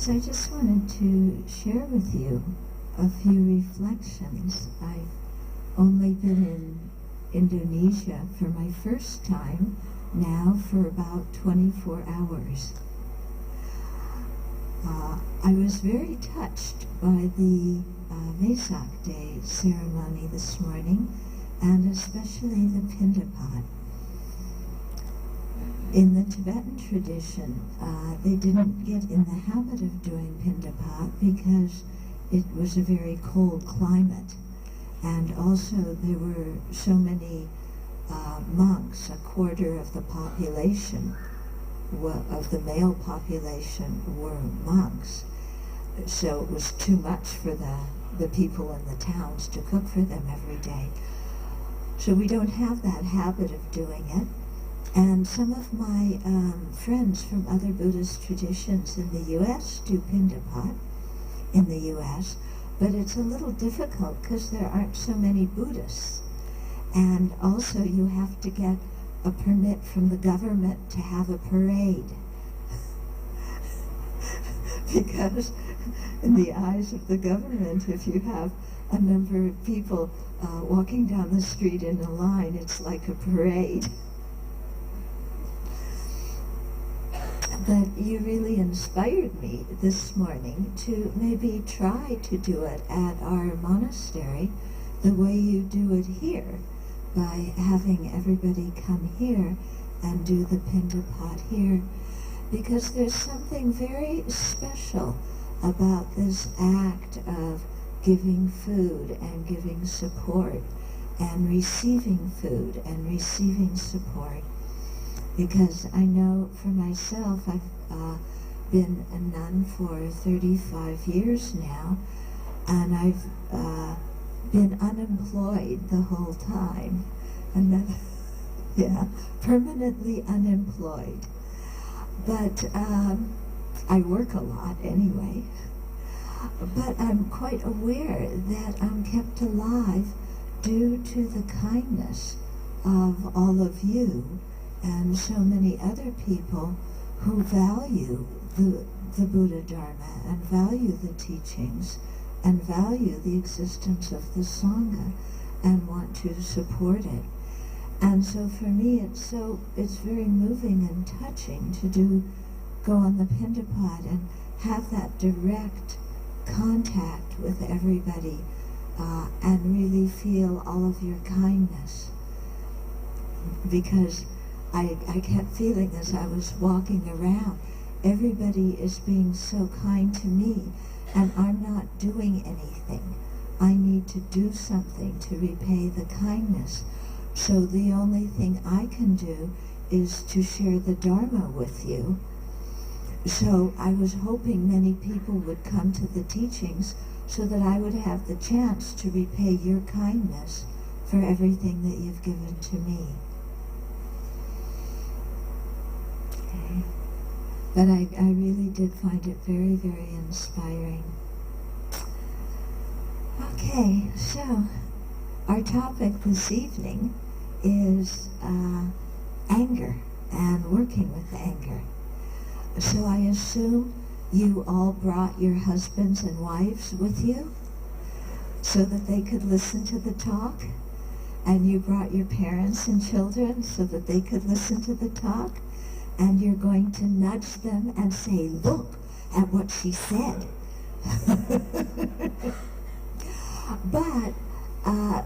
So I just wanted to share with you a few reflections. I've only been in Indonesia for my first time now for about 24 hours. I was very touched by the Vesak Day ceremony this morning, and especially the Pindapat. In the Tibetan tradition, they didn't get in the habit of doing Pindapat because it was a very cold climate. And also there were so many monks, a quarter of the population, of the male population were monks. So it was too much for the people in the towns to cook for them every day. So we don't have that habit of doing it. And some of my friends from other Buddhist traditions in the U.S. do Pindapat in the U.S., but it's a little difficult because there aren't so many Buddhists. And also you have to get a permit from the government to have a parade. Because in the eyes of the government, if you have a number of people walking down the street in a line, it's like a parade. But you really inspired me this morning to maybe try to do it at our monastery the way you do it here, by having everybody come here and do the Pindapat here, because there's something very special about this act of giving food and giving support and receiving food and receiving support. Because I know for myself, I've been a nun for 35 years now, and I've been unemployed the whole time, and then, permanently unemployed. But I work a lot anyway. But I'm quite aware that I'm kept alive due to the kindness of all of you and so many other people who value the Buddha Dharma and value the teachings and value the existence of the Sangha and want to support it. And so for me it's very moving and touching to go on the Pindapat and have that direct contact with everybody and really feel all of your kindness. Because I kept feeling as I was walking around, everybody is being so kind to me, and I'm not doing anything. I need to do something to repay the kindness. So the only thing I can do is to share the Dharma with you. So I was hoping many people would come to the teachings so that I would have the chance to repay your kindness for everything that you've given to me. Okay. But I really did find it very, very inspiring. Okay, so our topic this evening is anger and working with anger. So I assume you all brought your husbands and wives with you so that they could listen to the talk, and you brought your parents and children so that they could listen to the talk, and you're going to nudge them and say, look at what she said. But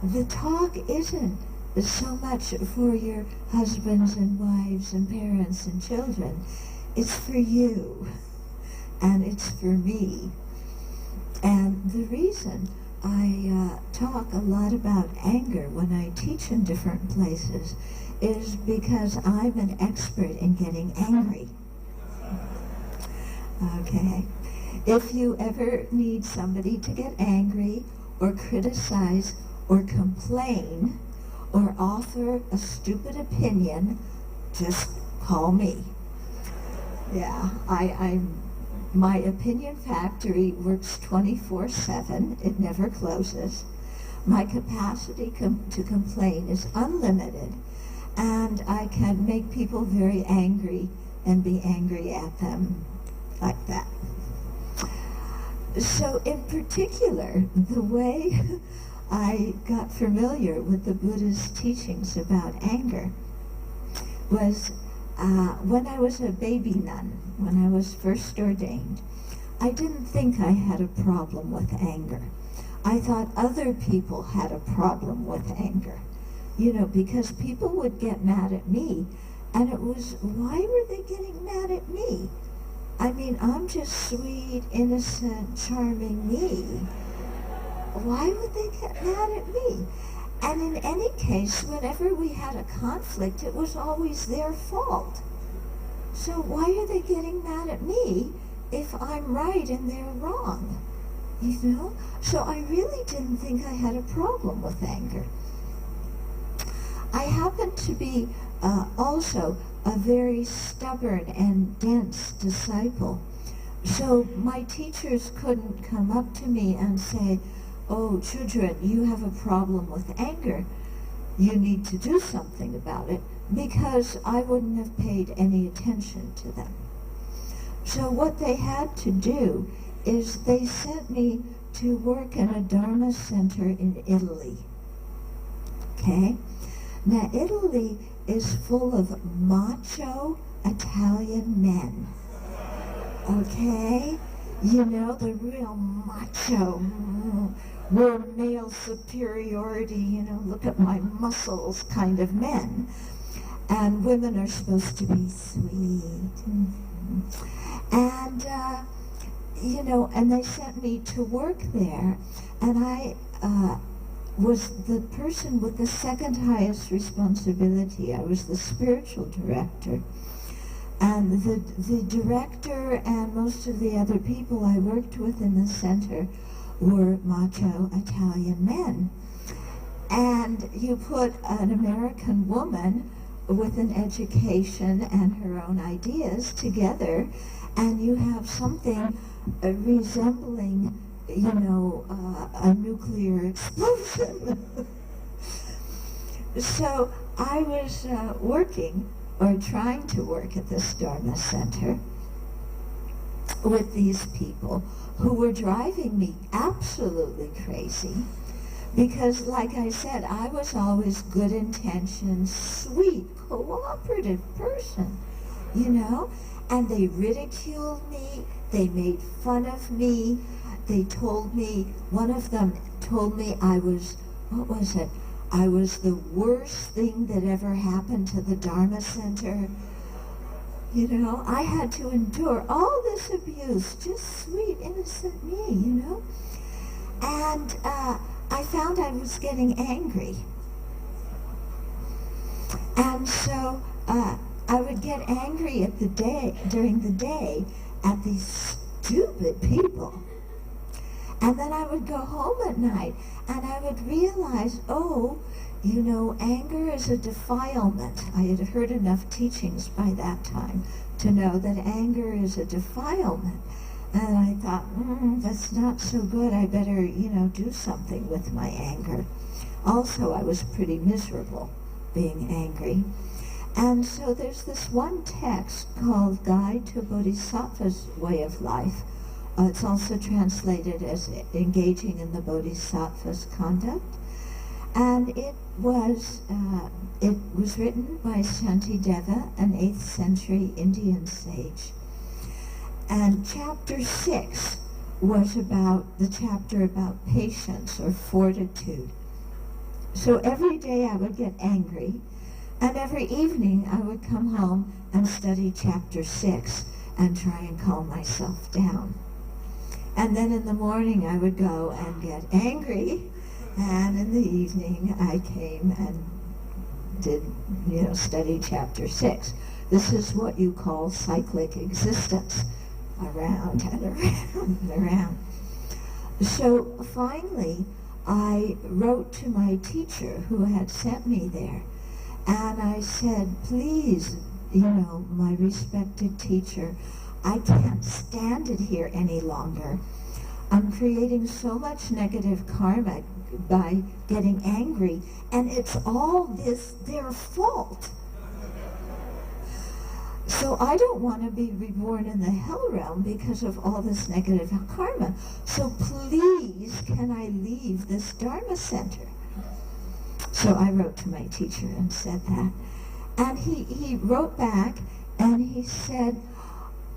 the talk isn't so much for your husbands and wives and parents and children. It's for you, and it's for me. And the reason I talk a lot about anger when I teach in different places is because I'm an expert in getting angry. Okay? If you ever need somebody to get angry or criticize or complain or offer a stupid opinion, just call me. Yeah, my opinion factory works 24/7. It never closes. My capacity to complain is unlimited, and I can make people very angry and be angry at them like that. So in particular, the way I got familiar with the Buddha's teachings about anger was when I was a baby nun, when I was first ordained. I didn't think I had a problem with anger. I thought other people had a problem with anger, because people would get mad at me, and it was, why were they getting mad at me? I mean, I'm just sweet, innocent, charming me. Why would they get mad at me? And in any case, whenever we had a conflict, it was always their fault. So why are they getting mad at me if I'm right and they're wrong? So I really didn't think I had a problem with anger. I happened to be also a very stubborn and dense disciple. So my teachers couldn't come up to me and say, "Oh, Chudran, you have a problem with anger. You need to do something about it," because I wouldn't have paid any attention to them. So what they had to do is they sent me to work in a Dharma center in Italy. Okay? Now, Italy is full of macho Italian men. Okay? The real macho, real male superiority, look at my muscles kind of men. And women are supposed to be sweet. And, and they sent me to work there, and I was the person with the second highest responsibility. I was the spiritual director. And the director and most of the other people I worked with in the center were macho Italian men. And you put an American woman with an education and her own ideas together, and you have something resembling, a nuclear explosion. So I was working, or trying to work, at this Dharma center with these people who were driving me absolutely crazy. Because, like I said, I was always good intentioned, sweet, cooperative person, And they ridiculed me, they made fun of me, they told me, one of them told me I was the worst thing that ever happened to the Dharma Center. I had to endure all this abuse, just sweet, innocent me, And I found I was getting angry. And so I would get angry during the day at these stupid people. And then I would go home at night and I would realize, anger is a defilement. I had heard enough teachings by that time to know that anger is a defilement. And I thought, that's not so good. I better, do something with my anger. Also, I was pretty miserable being angry. And so there's this one text called Guide to Bodhisattva's Way of Life. It's also translated as Engaging in the Bodhisattva's Conduct. And it was written by Shantideva, an 8th century Indian sage. And chapter 6 was the chapter about patience or fortitude. So every day I would get angry, and every evening I would come home and study chapter 6 and try and calm myself down. And then in the morning I would go and get angry, and in the evening I came and did, study chapter 6. This is what you call cyclic existence, around and around and around. So finally I wrote to my teacher who had sent me there, and I said, please, my respected teacher, I can't stand it here any longer. I'm creating so much negative karma by getting angry, and it's all their fault. So I don't want to be reborn in the hell realm because of all this negative karma. So please, can I leave this Dharma center? So I wrote to my teacher and said that. And he wrote back and he said,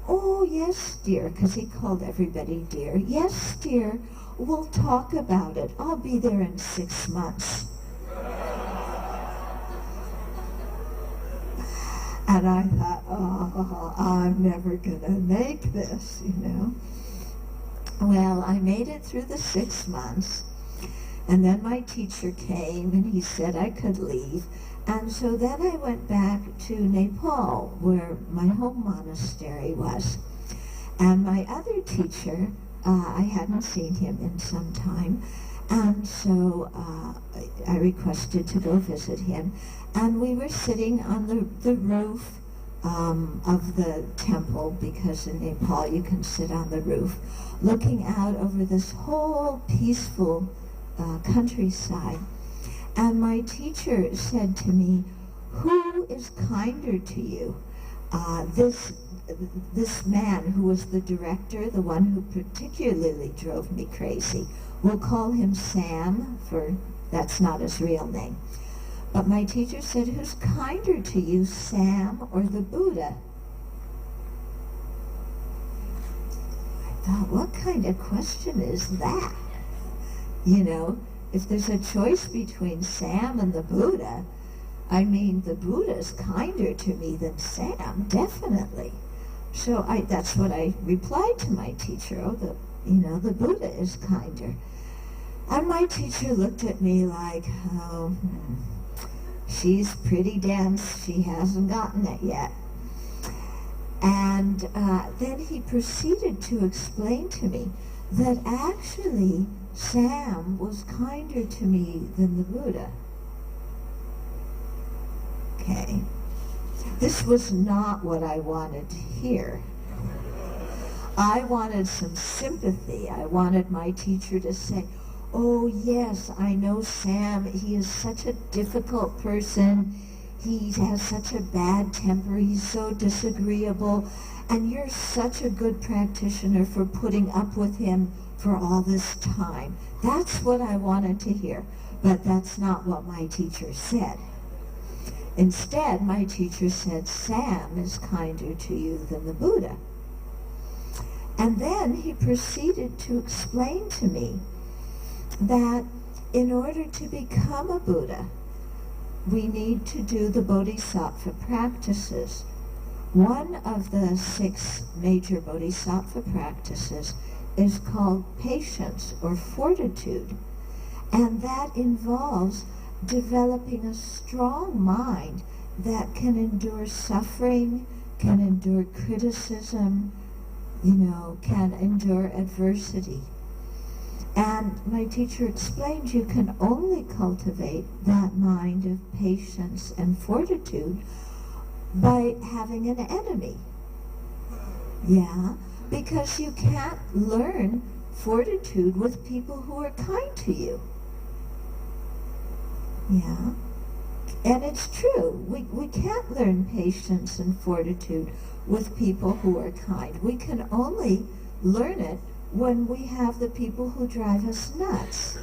oh, yes, dear, because he called everybody dear. Yes, dear, we'll talk about it. I'll be there in 6 months. And I thought, oh, I'm never going to make this, you know. Well, I made it through the 6 months. And then my teacher came and he said I could leave. And so then I went back to Nepal, where my home monastery was. And my other teacher, I hadn't seen him in some time, and so I requested to go visit him. And we were sitting on the roof of the temple, because in Nepal you can sit on the roof, looking out over this whole peaceful countryside. And my teacher said to me, who is kinder to you? This man who was the director, the one who particularly drove me crazy. We'll call him Sam, for that's not his real name. But my teacher said, who's kinder to you, Sam or the Buddha? I thought, what kind of question is that? You know, if there's a choice between Sam and the Buddha, I mean, the Buddha's kinder to me than Sam, definitely. So that's what I replied to my teacher. Oh, the Buddha is kinder. And my teacher looked at me like, oh, she's pretty dense. She hasn't gotten it yet. And then he proceeded to explain to me that actually Sam was kinder to me than the Buddha. Okay. This was not what I wanted to hear. I wanted some sympathy. I wanted my teacher to say, oh yes, I know Sam. He is such a difficult person. He has such a bad temper. He's so disagreeable. And you're such a good practitioner for putting up with him for all this time. That's what I wanted to hear. But that's not what my teacher said. Instead, my teacher said, Sam is kinder to you than the Buddha. And then he proceeded to explain to me that in order to become a Buddha, we need to do the Bodhisattva practices. One of the 6 major Bodhisattva practices is called patience or fortitude, and that involves developing a strong mind that can endure suffering, can endure criticism, can endure adversity. And my teacher explained you can only cultivate that mind of patience and fortitude by having an enemy. Yeah, because you can't learn fortitude with people who are kind to you. Yeah, and it's true. We can't learn patience and fortitude with people who are kind. We can only learn it when we have the people who drive us nuts.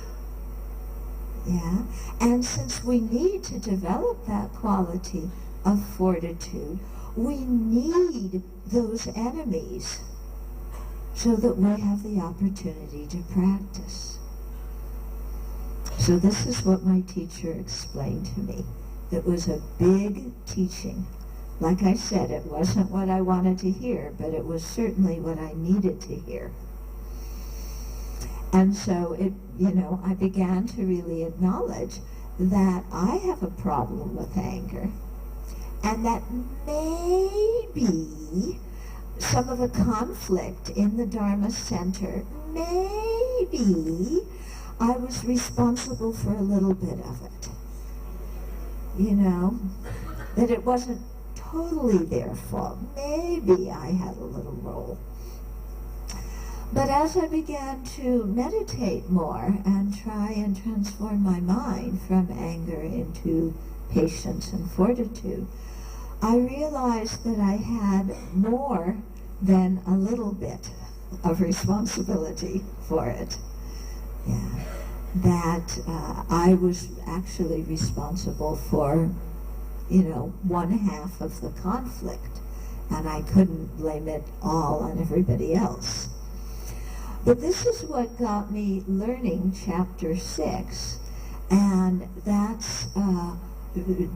Yeah, and since we need to develop that quality of fortitude, we need those enemies so that we have the opportunity to practice. So this is what my teacher explained to me. It was a big teaching. Like I said, it wasn't what I wanted to hear, but it was certainly what I needed to hear. And so I began to really acknowledge that I have a problem with anger, and that maybe some of the conflict in the Dharma Center, maybe I was responsible for a little bit of it. That it wasn't totally their fault. Maybe I had a little role. But as I began to meditate more and try and transform my mind from anger into patience and fortitude, I realized that I had more than a little bit of responsibility for it. Yeah. That I was actually responsible for, one half of the conflict, and I couldn't blame it all on everybody else. But this is what got me learning chapter 6, and that's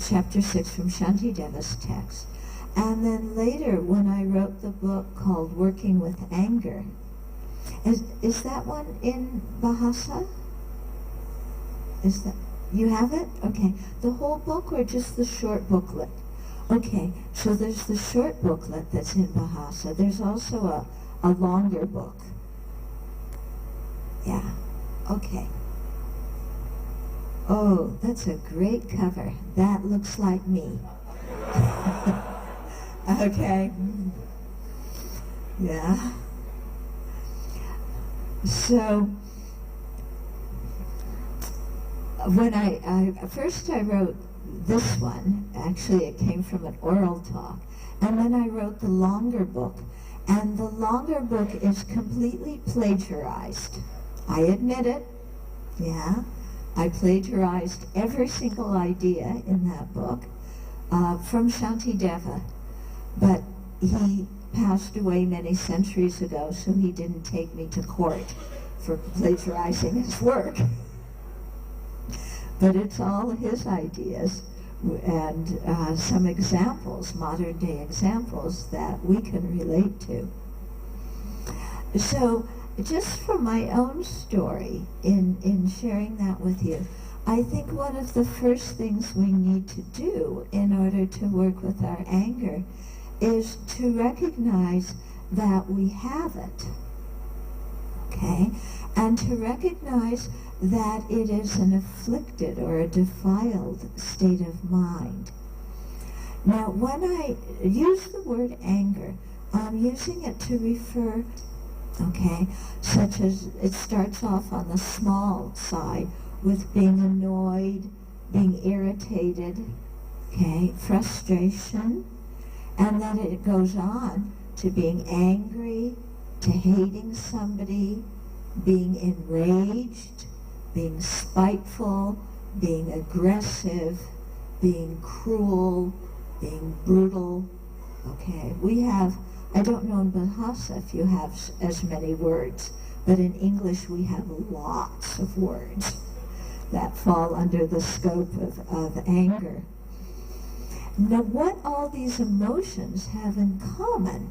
chapter 6 from Shantideva's text. And then later, when I wrote the book called Working with Anger, is that one in Bahasa? Is that, you have it? Okay. The whole book or just the short booklet? Okay, so there's the short booklet that's in Bahasa. There's also a longer book. Yeah, okay. Oh, that's a great cover. That looks like me. Okay. Yeah. So, when I first wrote this one, actually it came from an oral talk, and then I wrote the longer book, and the longer book is completely plagiarized. I admit it, yeah. I plagiarized every single idea in that book from Shantideva, but he passed away many centuries ago, so he didn't take me to court for plagiarizing his work. But it's all his ideas and some examples, modern day examples that we can relate to. So just from my own story in sharing that with you, I think one of the first things we need to do in order to work with our anger is to recognize that we have it, okay? And to recognize that it is an afflicted or a defiled state of mind. Now, when I use the word anger, I'm using it to refer, okay, such as it starts off on the small side with being annoyed, being irritated, okay, frustration, and then it goes on to being angry, to hating somebody, being enraged, being spiteful, being aggressive, being cruel, being brutal. Okay, we have, I don't know in Bahasa if you have as many words, but in English we have lots of words that fall under the scope of anger. Now, what all these emotions have in common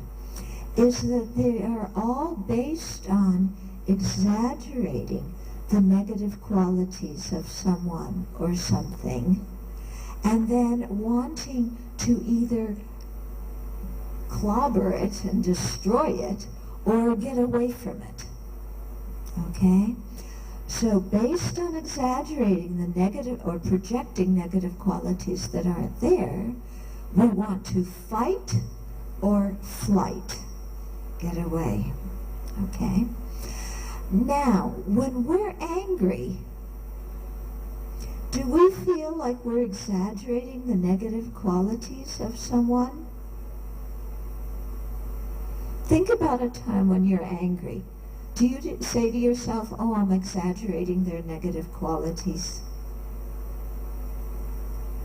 is that they are all based on exaggerating the negative qualities of someone or something, and then wanting to either clobber it and destroy it or get away from it. Okay? So based on exaggerating the negative or projecting negative qualities that aren't there, we want to fight or flight, get away. Okay? Now, when we're angry, do we feel like we're exaggerating the negative qualities of someone? Think about a time when you're angry. Do you say to yourself, oh, I'm exaggerating their negative qualities?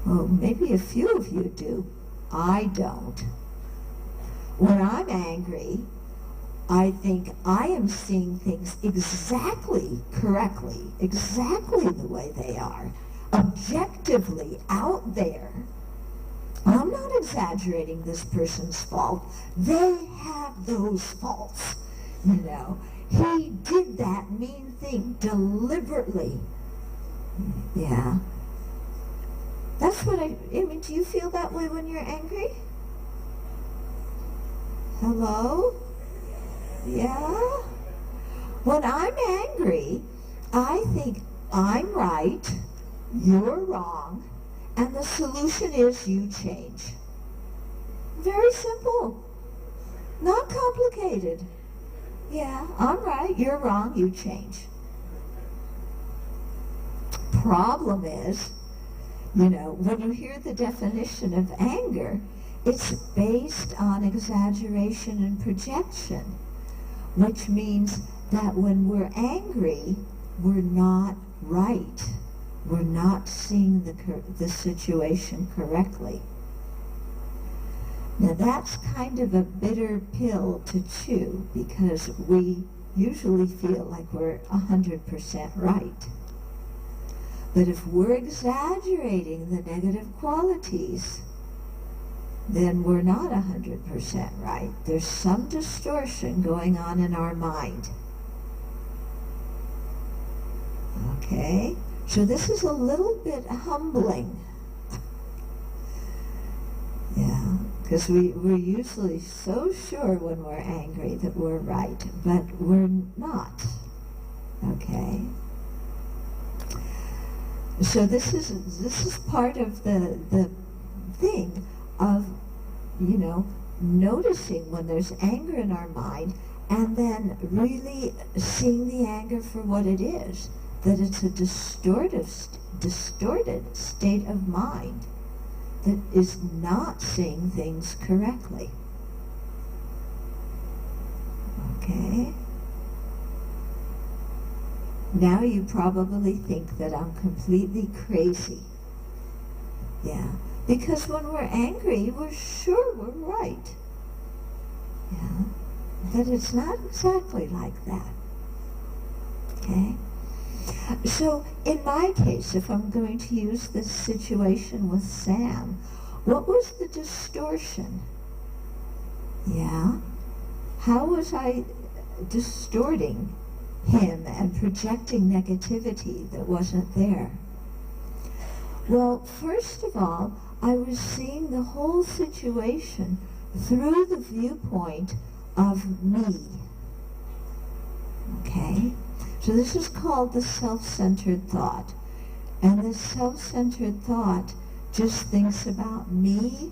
Well, maybe a few of you do. I don't. When I'm angry, I think I am seeing things exactly correctly, exactly the way they are, objectively out there. I'm not exaggerating this person's fault. They have those faults, you know. He did that mean thing deliberately. Yeah. That's what I mean, do you feel that way when you're angry? Hello? Yeah? When I'm angry, I think I'm right, you're wrong, and the solution is you change. Very simple. Not complicated. Yeah, I'm right, you're wrong, you change. Problem is, you know, when you hear the definition of anger, it's based on exaggeration and projection, which means that when we're angry, we're not right. We're not seeing the situation correctly. Now that's kind of a bitter pill to chew, because we usually feel like we're 100% right. But if we're exaggerating the negative qualities, then we're not 100% right. There's some distortion going on in our mind. Okay? So this is a little bit humbling. Yeah, because we're usually so sure when we're angry that we're right, but we're not. Okay? So this is part of the thing of, noticing when there's anger in our mind, and then really seeing the anger for what it is, that it's a distorted state of mind that is not seeing things correctly. Okay? Now you probably think that I'm completely crazy. Yeah. Because when we're angry, we're sure we're right. Yeah. But it's not exactly like that. Okay? So, in my case, if I'm going to use this situation with Sam, what was the distortion? Yeah? How was I distorting him and projecting negativity that wasn't there? Well, first of all, I was seeing the whole situation through the viewpoint of me. Okay? So this is called the self-centered thought. And this self-centered thought just thinks about me,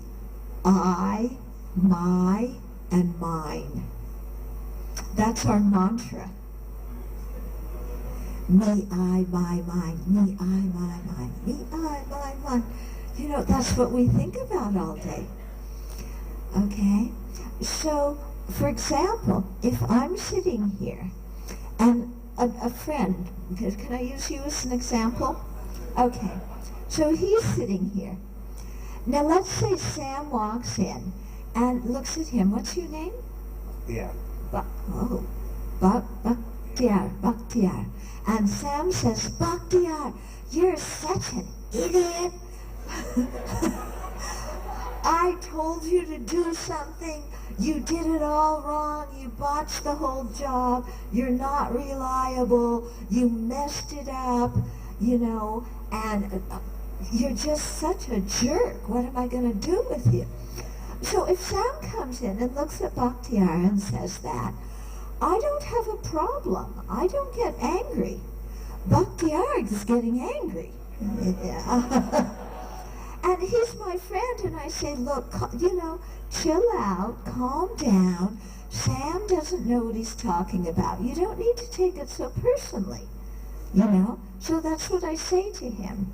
I, my, and mine. That's our mantra. Me, I, my, mine. Me, I, my, mine. Me, I, my, mine. That's what we think about all day. Okay? So, for example, if I'm sitting here and a friend, can I use you as an example? Okay. So he's sitting here. Now let's say Sam walks in and looks at him. What's your name? Yeah. Bakhtiar. And Sam says, Bakhtiar, you're such an idiot. I told you to do something. You did it all wrong. You botched the whole job. You're not reliable. You messed it up, and you're just such a jerk. What am I going to do with you? So if Sam comes in and looks at Bakhtiar and says that, I don't have a problem. I don't get angry. Bakhtiar is getting angry. Yeah. And he's my friend, and I say, look, chill out, calm down. Sam doesn't know what he's talking about. You don't need to take it so personally, So that's what I say to him.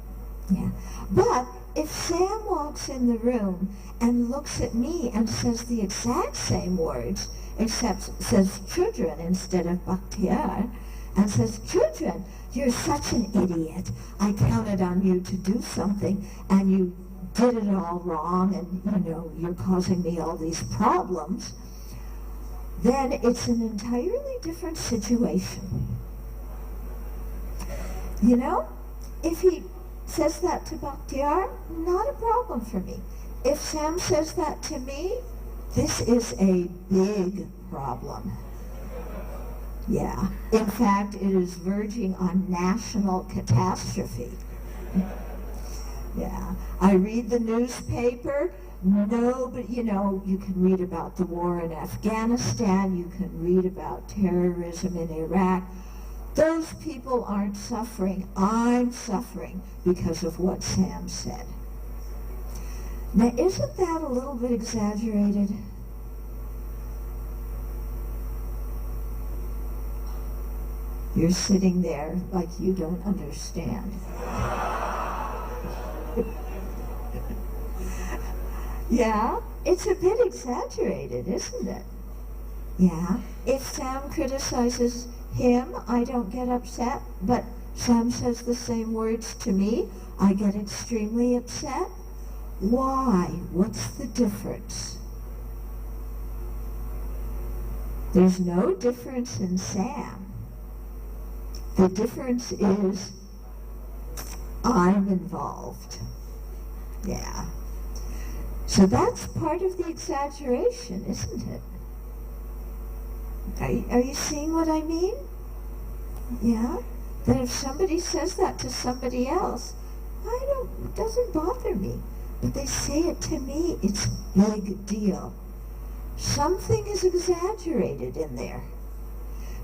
Yeah. But if Sam walks in the room and looks at me and says the exact same words, except says children instead of Bakhtiar, and says, children, you're such an idiot. I counted on you to do something, and you did it all wrong, and, you're causing me all these problems, then it's an entirely different situation. If he says that to Bakhtiar, not a problem for me. If Sam says that to me, this is a big problem. Yeah. In fact, it is verging on national catastrophe. Yeah. I read the newspaper. Nobody, you can read about the war in Afghanistan. You can read about terrorism in Iraq. Those people aren't suffering. I'm suffering because of what Sam said. Now, isn't that a little bit exaggerated? You're sitting there like you don't understand. Yeah, it's a bit exaggerated, isn't it? Yeah. If Sam criticizes him, I don't get upset, but Sam says the same words to me, I get extremely upset. Why? What's the difference? There's no difference in Sam. The difference is I'm involved. Yeah. So that's part of the exaggeration, isn't it? Are you seeing what I mean? Yeah? That if somebody says that to somebody else, it doesn't bother me. But they say it to me, it's a big deal. Something is exaggerated in there.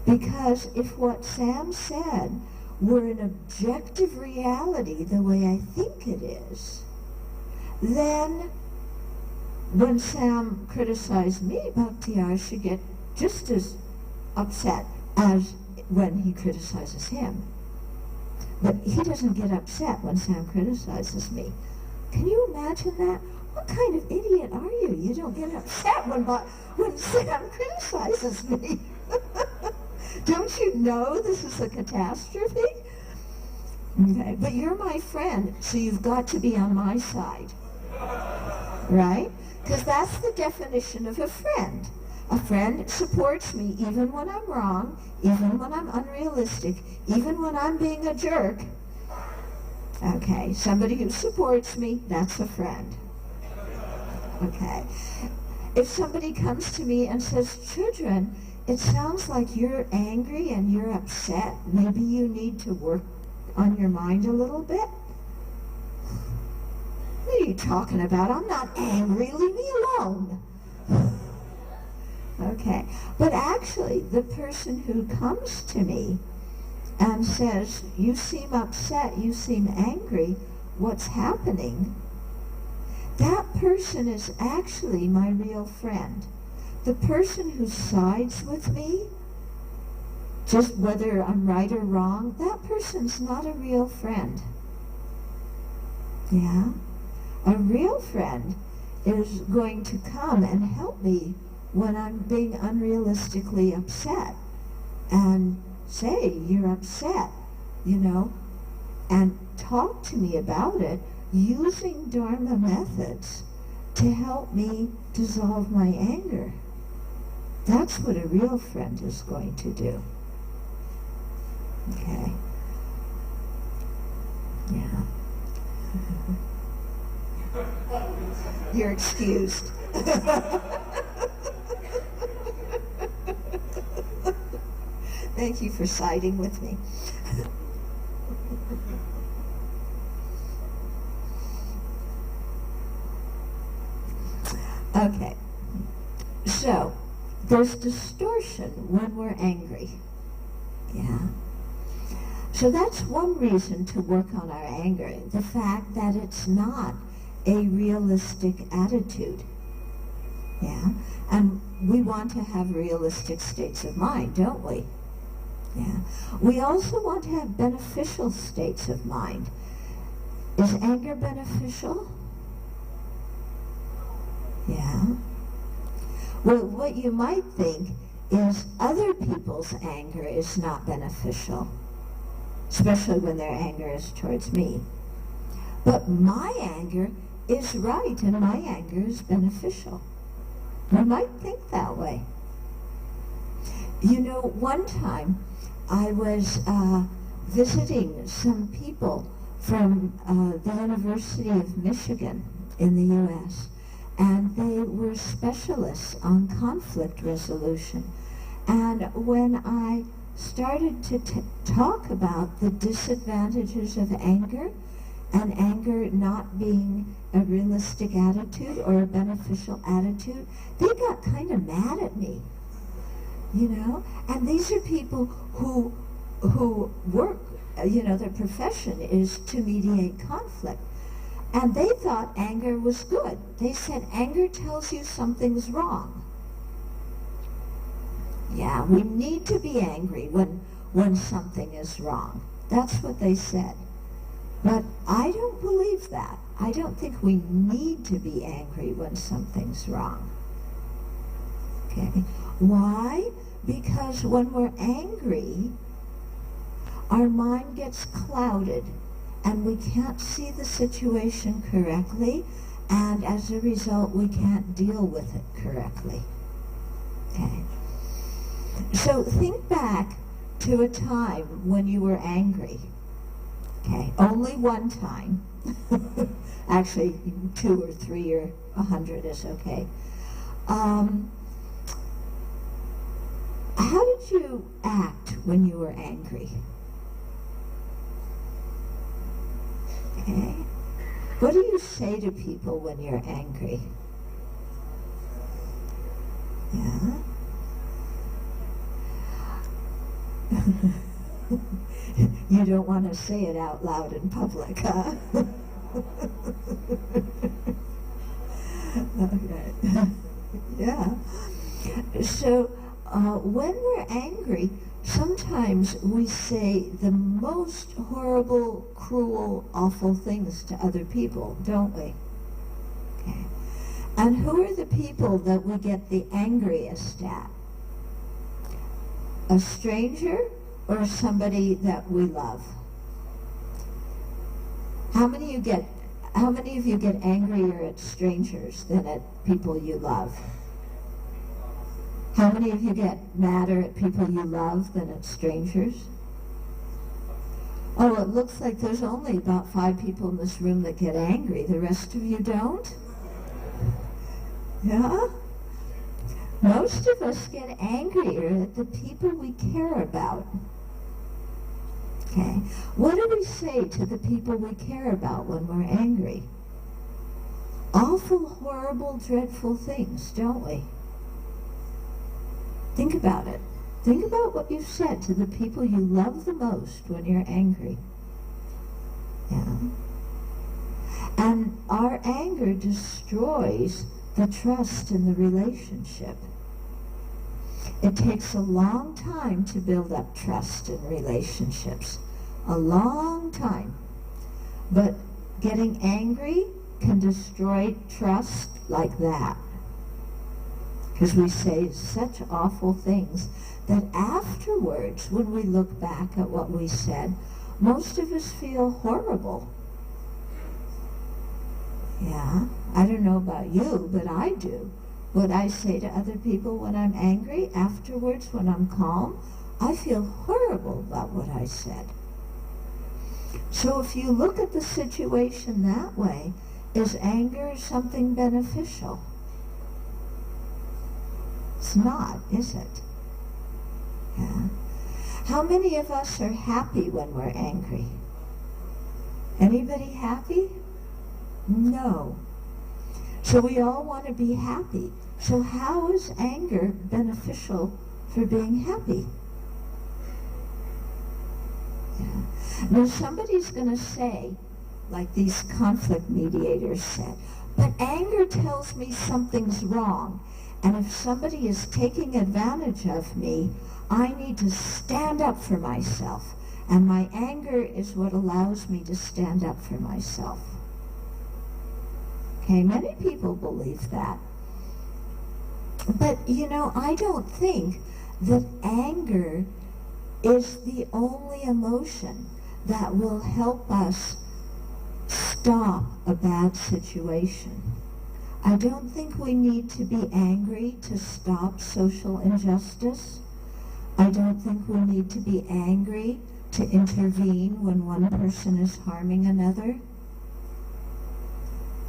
Because if what Sam said were an objective reality the way I think it is, then when Sam criticized me, Bhakti, I should get just as upset as when he criticizes him. But he doesn't get upset when Sam criticizes me. Can you imagine that? What kind of idiot are you? You don't get upset when Sam criticizes me. Don't you know this is a catastrophe? Okay, but you're my friend, so you've got to be on my side. Right? Because that's the definition of a friend. A friend supports me even when I'm wrong, even when I'm unrealistic, even when I'm being a jerk. Okay, somebody who supports me, that's a friend. Okay. If somebody comes to me and says, Children, it sounds like you're angry and you're upset. Maybe you need to work on your mind a little bit. What are you talking about? I'm not angry. Leave me alone. Okay. But actually, the person who comes to me and says, you seem upset, you seem angry, what's happening? That person is actually my real friend. The person who sides with me, just whether I'm right or wrong, that person's not a real friend. Yeah? A real friend is going to come and help me when I'm being unrealistically upset and say, you're upset, and talk to me about it using Dharma methods to help me dissolve my anger. That's what a real friend is going to do. Okay. Yeah. You're excused. Thank you for siding with me. Okay. So, there's distortion when we're angry. Yeah. So that's one reason to work on our anger, the fact that it's not a realistic attitude. Yeah. And we want to have realistic states of mind, don't we? Yeah. We also want to have beneficial states of mind. Is anger beneficial? Yeah. Well, what you might think is other people's anger is not beneficial, especially when their anger is towards me. But my anger is right, and my anger is beneficial. You might think that way. One time I was visiting some people from the University of Michigan in the U.S., and they were specialists on conflict resolution. And when I started to talk about the disadvantages of anger, and anger not being a realistic attitude or a beneficial attitude, they got kind of mad at me, And these are people who work, their profession is to mediate conflict. And they thought anger was good. They said anger tells you something's wrong. Yeah, we need to be angry when something is wrong. That's what they said. But I don't believe that. I don't think we need to be angry when something's wrong. Okay? Why? Because when we're angry, our mind gets clouded and we can't see the situation correctly, and as a result, we can't deal with it correctly. Okay? So think back to a time when you were angry. Okay? Only one time. Actually, 2 or 3 or 100 is okay. How did you act when you were angry? Okay. What do you say to people when you're angry? Yeah. You don't want to say it out loud in public, huh? Okay. Yeah. So, when we're angry, sometimes we say the most horrible, cruel, awful things to other people, don't we? Okay. And who are the people that we get the angriest at? A stranger or somebody that we love? How many of you get angrier at strangers than at people you love? How many of you get madder at people you love than at strangers? Oh, it looks like there's only about 5 people in this room that get angry. The rest of you don't? Yeah? Most of us get angrier at the people we care about. Okay. What do we say to the people we care about when we're angry? Awful, horrible, dreadful things, don't we? Think about it. Think about what you've said to the people you love the most when you're angry. Yeah. And our anger destroys the trust in the relationship. It takes a long time to build up trust in relationships. A long time. But getting angry can destroy trust like that. Because we say such awful things that afterwards, when we look back at what we said, most of us feel horrible. Yeah, I don't know about you, but I do. What I say to other people when I'm angry, afterwards when I'm calm, I feel horrible about what I said. So if you look at the situation that way, is anger something beneficial? It's not, is it? Yeah. How many of us are happy when we're angry? Anybody happy? No. So we all want to be happy. So how is anger beneficial for being happy? Yeah. Now somebody's going to say, like these conflict mediators said, but anger tells me something's wrong. And if somebody is taking advantage of me, I need to stand up for myself. And my anger is what allows me to stand up for myself. Okay, many people believe that. But, I don't think that anger is the only emotion that will help us stop a bad situation. I don't think we need to be angry to stop social injustice. I don't think we need to be angry to intervene when one person is harming another.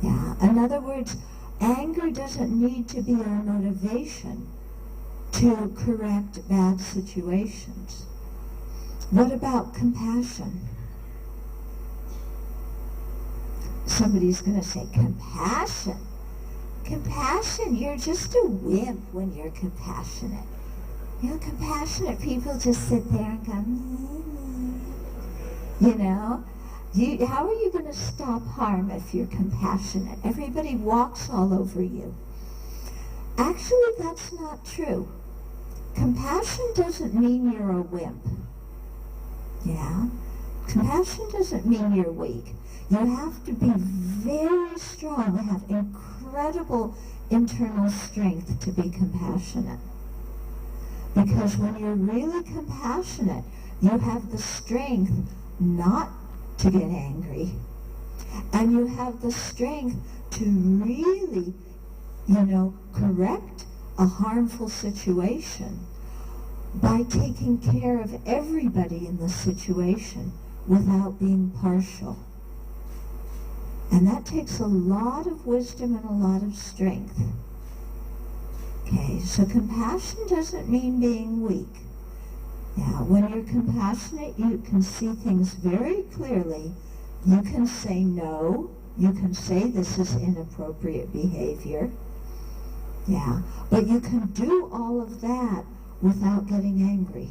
Yeah, in other words, anger doesn't need to be our motivation to correct bad situations. What about compassion? Somebody's going to say, compassion? Compassion, you're just a wimp when you're compassionate. Compassionate people just sit there and go, how are you going to stop harm if you're compassionate? Everybody walks all over you. Actually, that's not true. Compassion doesn't mean you're a wimp. Yeah? Compassion doesn't mean you're weak. You have to be very strong, have incredible internal strength to be compassionate. Because when you're really compassionate, you have the strength not to get angry. And you have the strength to really, correct a harmful situation by taking care of everybody in the situation without being partial. And that takes a lot of wisdom and a lot of strength. Okay, so compassion doesn't mean being weak. Yeah, when you're compassionate, you can see things very clearly. You can say no. You can say this is inappropriate behavior. Yeah, but you can do all of that without getting angry.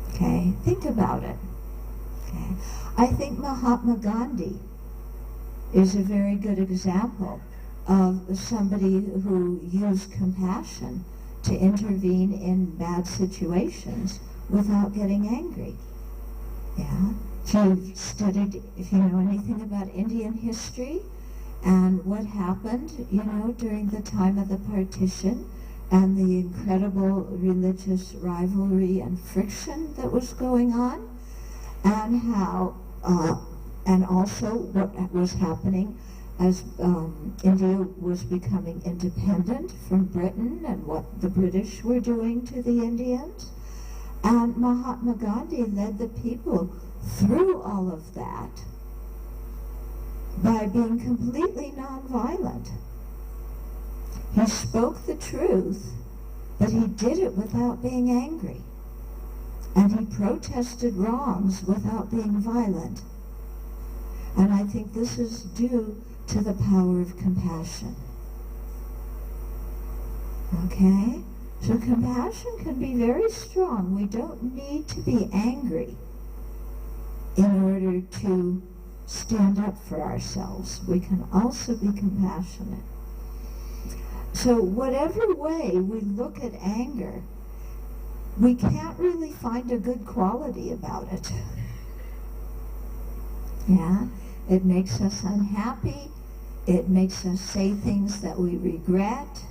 Okay, think about it. Okay, I think Mahatma Gandhi is a very good example of somebody who used compassion to intervene in bad situations without getting angry. Yeah, if you've studied, if you know anything about Indian history and what happened, during the time of the partition and the incredible religious rivalry and friction that was going on, and how, and also what was happening as India was becoming independent from Britain and what the British were doing to the Indians. And Mahatma Gandhi led the people through all of that by being completely nonviolent. He spoke the truth, but he did it without being angry. And he protested wrongs without being violent. And I think this is due to the power of compassion. Okay? So compassion can be very strong. We don't need to be angry in order to stand up for ourselves. We can also be compassionate. So whatever way we look at anger, we can't really find a good quality about it. Yeah? It makes us unhappy. It makes us say things that we regret.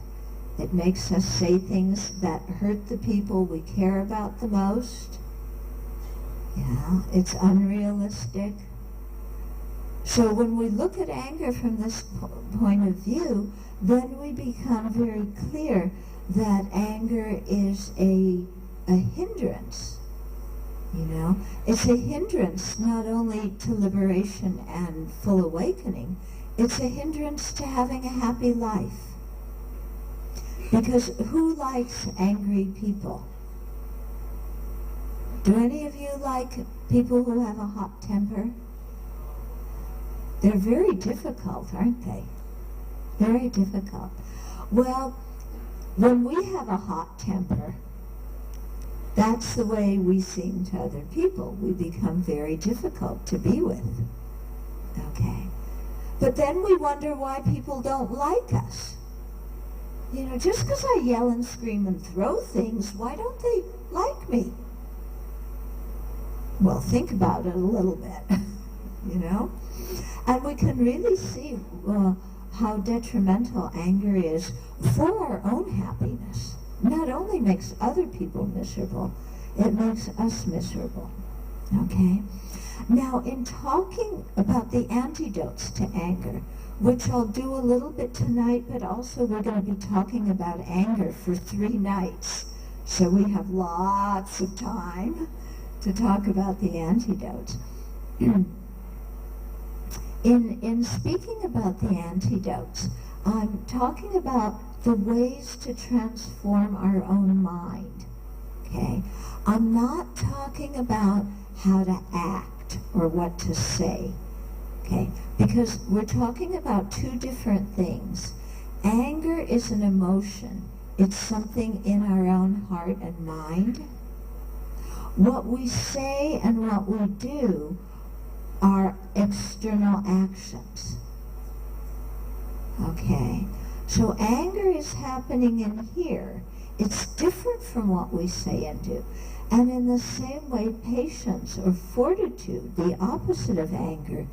It makes us say things that hurt the people we care about the most. Yeah, it's unrealistic. So when we look at anger from this point of view, then we become very clear that anger is a hindrance. It's a hindrance not only to liberation and full awakening, it's a hindrance to having a happy life. Because who likes angry people? Do any of you like people who have a hot temper? They're very difficult, aren't they? Very difficult. Well, when we have a hot temper, that's the way we seem to other people. We become very difficult to be with. Okay. But then we wonder why people don't like us. Just because I yell and scream and throw things, why don't they like me? Well, think about it a little bit, And we can really see how detrimental anger is for our own happiness. Not only makes other people miserable, it makes us miserable. Okay? Now, in talking about the antidotes to anger, which I'll do a little bit tonight, but also we're going to be talking about anger for 3 nights. So we have lots of time to talk about the antidotes. In speaking about the antidotes, I'm talking about the ways to transform our own mind. Okay? I'm not talking about how to act or what to say. Okay? Because we're talking about 2 different things. Anger is an emotion. It's something in our own heart and mind. What we say and what we do are external actions. Okay? So anger is happening in here. It's different from what we say and do. And in the same way, patience or fortitude, the opposite of anger,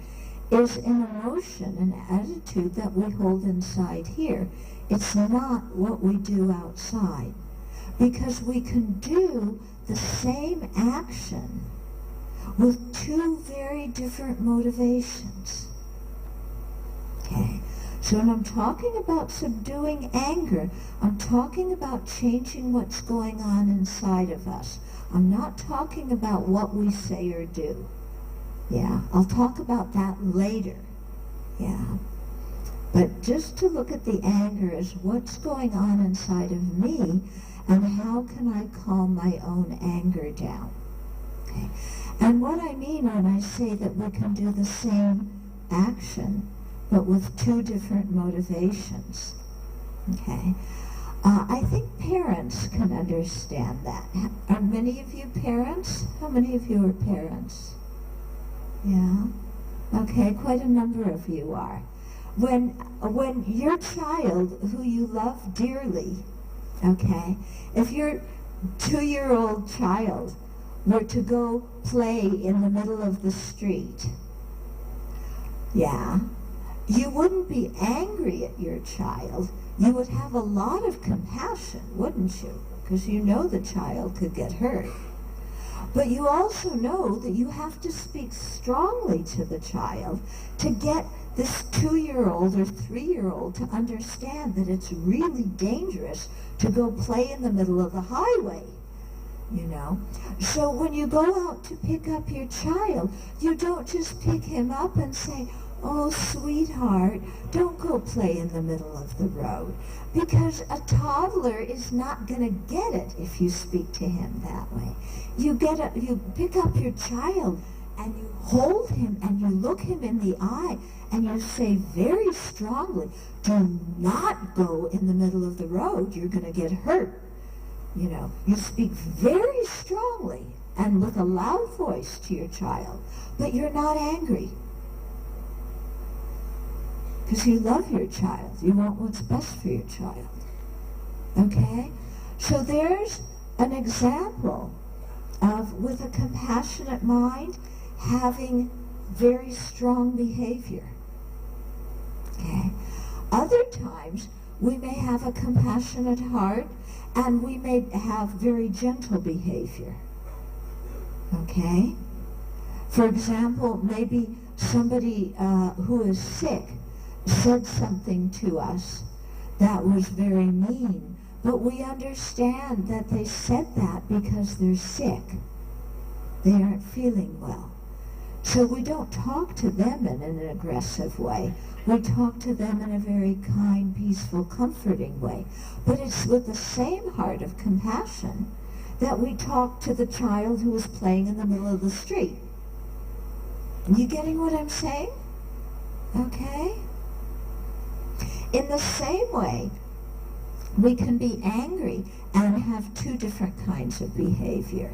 is an emotion, an attitude that we hold inside here. It's not what we do outside. Because we can do the same action with two very different motivations. Okay? So when I'm talking about subduing anger, I'm talking about changing what's going on inside of us. I'm not talking about what we say or do. Yeah, I'll talk about that later. Yeah. But just to look at the anger as what's going on inside of me and how can I calm my own anger down. Okay. And what I mean when I say that we can do the same action but with two different motivations. Okay. I think parents can understand that. Are many of you parents? How many of you are parents? Yeah. Okay, quite a number of you are. When your child, who you love dearly, okay, if your 2-year-old child were to go play in the middle of the street, yeah, you wouldn't be angry at your child. You would have a lot of compassion, wouldn't you? Because you know the child could get hurt. But you also know that you have to speak strongly to the child to get this 2-year-old or 3-year-old to understand that it's really dangerous to go play in the middle of the highway, you know. So when you go out to pick up your child, you don't just pick him up and say, "Oh, sweetheart, don't go play in the middle of the road." Because a toddler is not going to get it if you speak to him that way. You pick up your child and you hold him and you look him in the eye and you say very strongly, "Do not go in the middle of the road. You're going to get hurt." You know, you speak very strongly and with a loud voice to your child, but you're not angry. Because you love your child. You want what's best for your child. Okay? So there's an example of, with a compassionate mind, having very strong behavior. Okay? Other times, we may have a compassionate heart, and we may have very gentle behavior. Okay? For example, maybe somebody who is sick said something to us that was very mean, but we understand that they said that because they're sick. They aren't feeling well. So we don't talk to them in an aggressive way. We talk to them in a very kind, peaceful, comforting way. But it's with the same heart of compassion that we talk to the child who is playing in the middle of the street. You getting what I'm saying? Okay? In the same way, we can be angry and have two different kinds of behavior.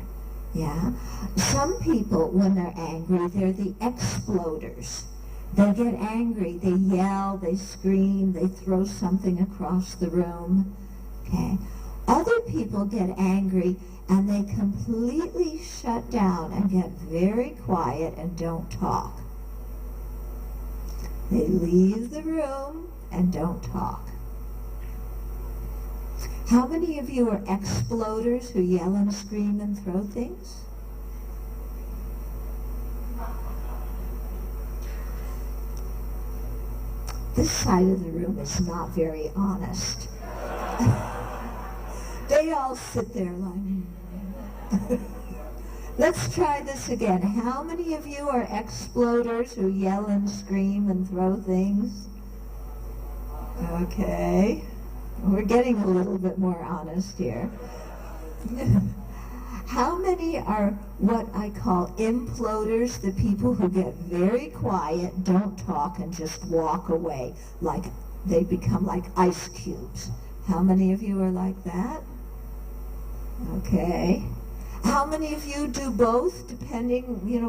Yeah? Some people, when they're angry, they're the exploders. They get angry, they yell, they scream, they throw something across the room. Okay? Other people get angry and they completely shut down and get very quiet and don't talk. They leave the room and don't talk. How many of you are exploders who yell and scream and throw things? This side of the room is not very honest. They all sit there like, let's try this again. How many of you are exploders who yell and scream and throw things? Okay. We're getting a little bit more honest here. How many are what I call imploders, the people who get very quiet, don't talk, and just walk away, like they become like ice cubes? How many of you are like that? Okay. How many of you do both, depending,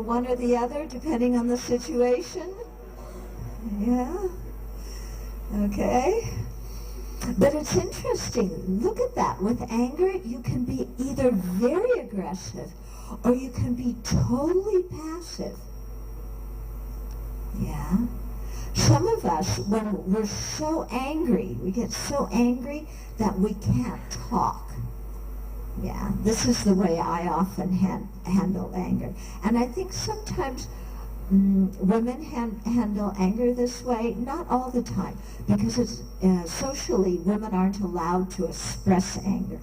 one or the other, depending on the situation? Yeah. Okay. But it's interesting. Look at that. With anger, you can be either very aggressive or you can be totally passive. Yeah? Some of us, when we're so angry, we get so angry that we can't talk. Yeah, this is the way I often handle anger. And I think sometimes women handle anger this way, not all the time, because it's socially, women aren't allowed to express anger.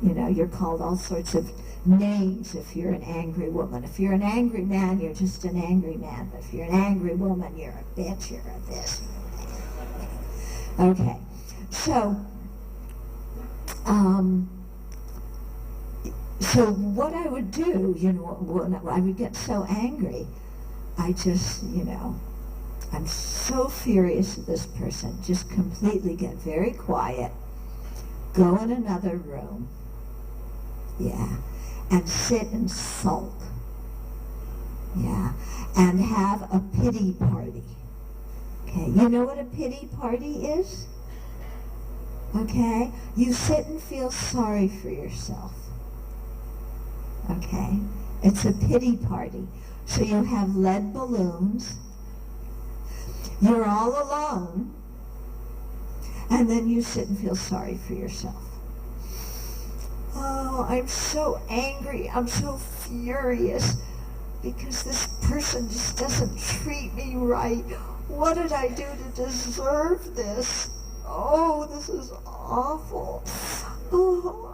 You know, you're called all sorts of names if you're an angry woman. If you're an angry man, you're just an angry man. But if you're an angry woman, you're a bitch, you're a this. Okay, so, so what I would do, you know, when I would get so angry, I just, you know, I'm so furious at this person, just completely get very quiet, go in another room, yeah, and sit and sulk, yeah, and have a pity party. Okay, you know what a pity party is? Okay, you sit and feel sorry for yourself. Okay, it's a pity party. So you have lead balloons, you're all alone, and then you sit and feel sorry for yourself. Oh, I'm so angry, I'm so furious, because this person just doesn't treat me right. What did I do to deserve this? Oh, this is awful. Oh,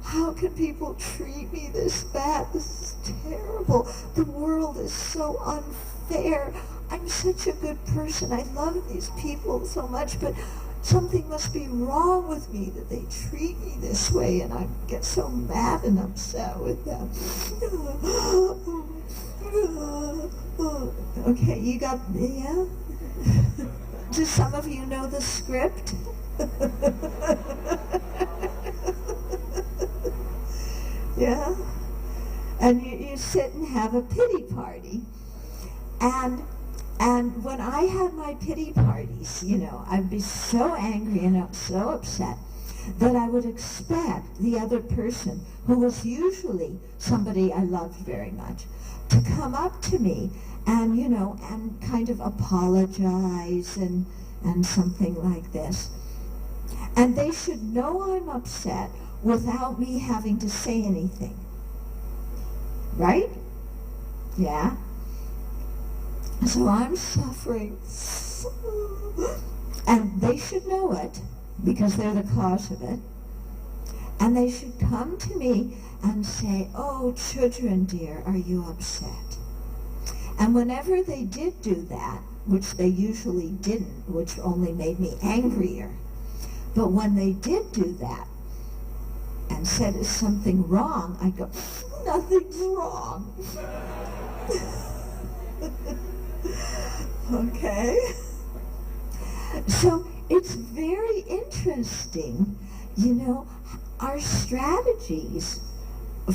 how can people treat me this bad? This is terrible. The world is so unfair. I'm such a good person. I love these people so much, but something must be wrong with me that they treat me this way, and I get so mad and upset with them. Okay, you got, yeah? Do some of you know the script? Yeah? And you sit and have a pity party. And when I had my pity parties, you know, I'd be so angry and so upset that I would expect the other person, who was usually somebody I loved very much, to come up to me and, you know, and kind of apologize and something like this. And they should know I'm upset without me having to say anything. Right? Yeah? So I'm suffering. And they should know it, because they're the cause of it. And they should come to me and say, "Oh, children dear, are you upset?" And whenever they did do that, which they usually didn't, which only made me angrier, but when they did do that and said, "Is something wrong?" I go, "Nothing's wrong." Okay? So it's very interesting, you know, our strategies